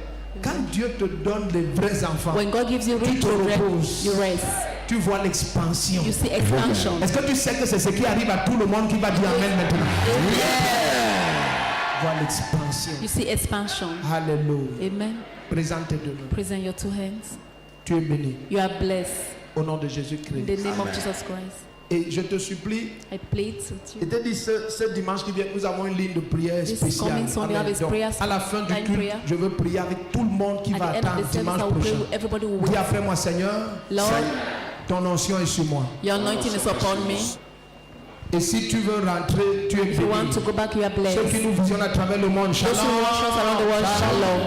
Quand Dieu te donne les vrais enfants, When God gives you tu real te children, reposes. you rest. Tu vois l'expansion. You see expansion. Est-ce que tu sais que c'est ce qui arrive à tout le monde qui va dire Amen maintenant? Vois l'expansion. You see expansion. Alléluia. Amen. Présente tes deux mains. Present your two hands. Tu es béni You are blessed. au nom de In Jésus-Christ. the name of Jesus Christ. Et je te supplie, I plead with je you. te dis ce dimanche qui vient, nous avons une ligne de prière This spéciale. coming Sunday, Amen. we have a Donc, prayer, à la fin du line culte, prayer. je veux prier avec tout le monde qui At va the end attendre of the service, dimanche I will pray prochain. with everybody who Dis will. après moi, Seigneur, Lord, ton onction est sur moi. your anointing is upon me. Et si tu veux rentrer, tu es If you want béni. to go back, you are Ceux qui blessed. nous visionnent à travers le monde, Those who watch us around the world, shalom.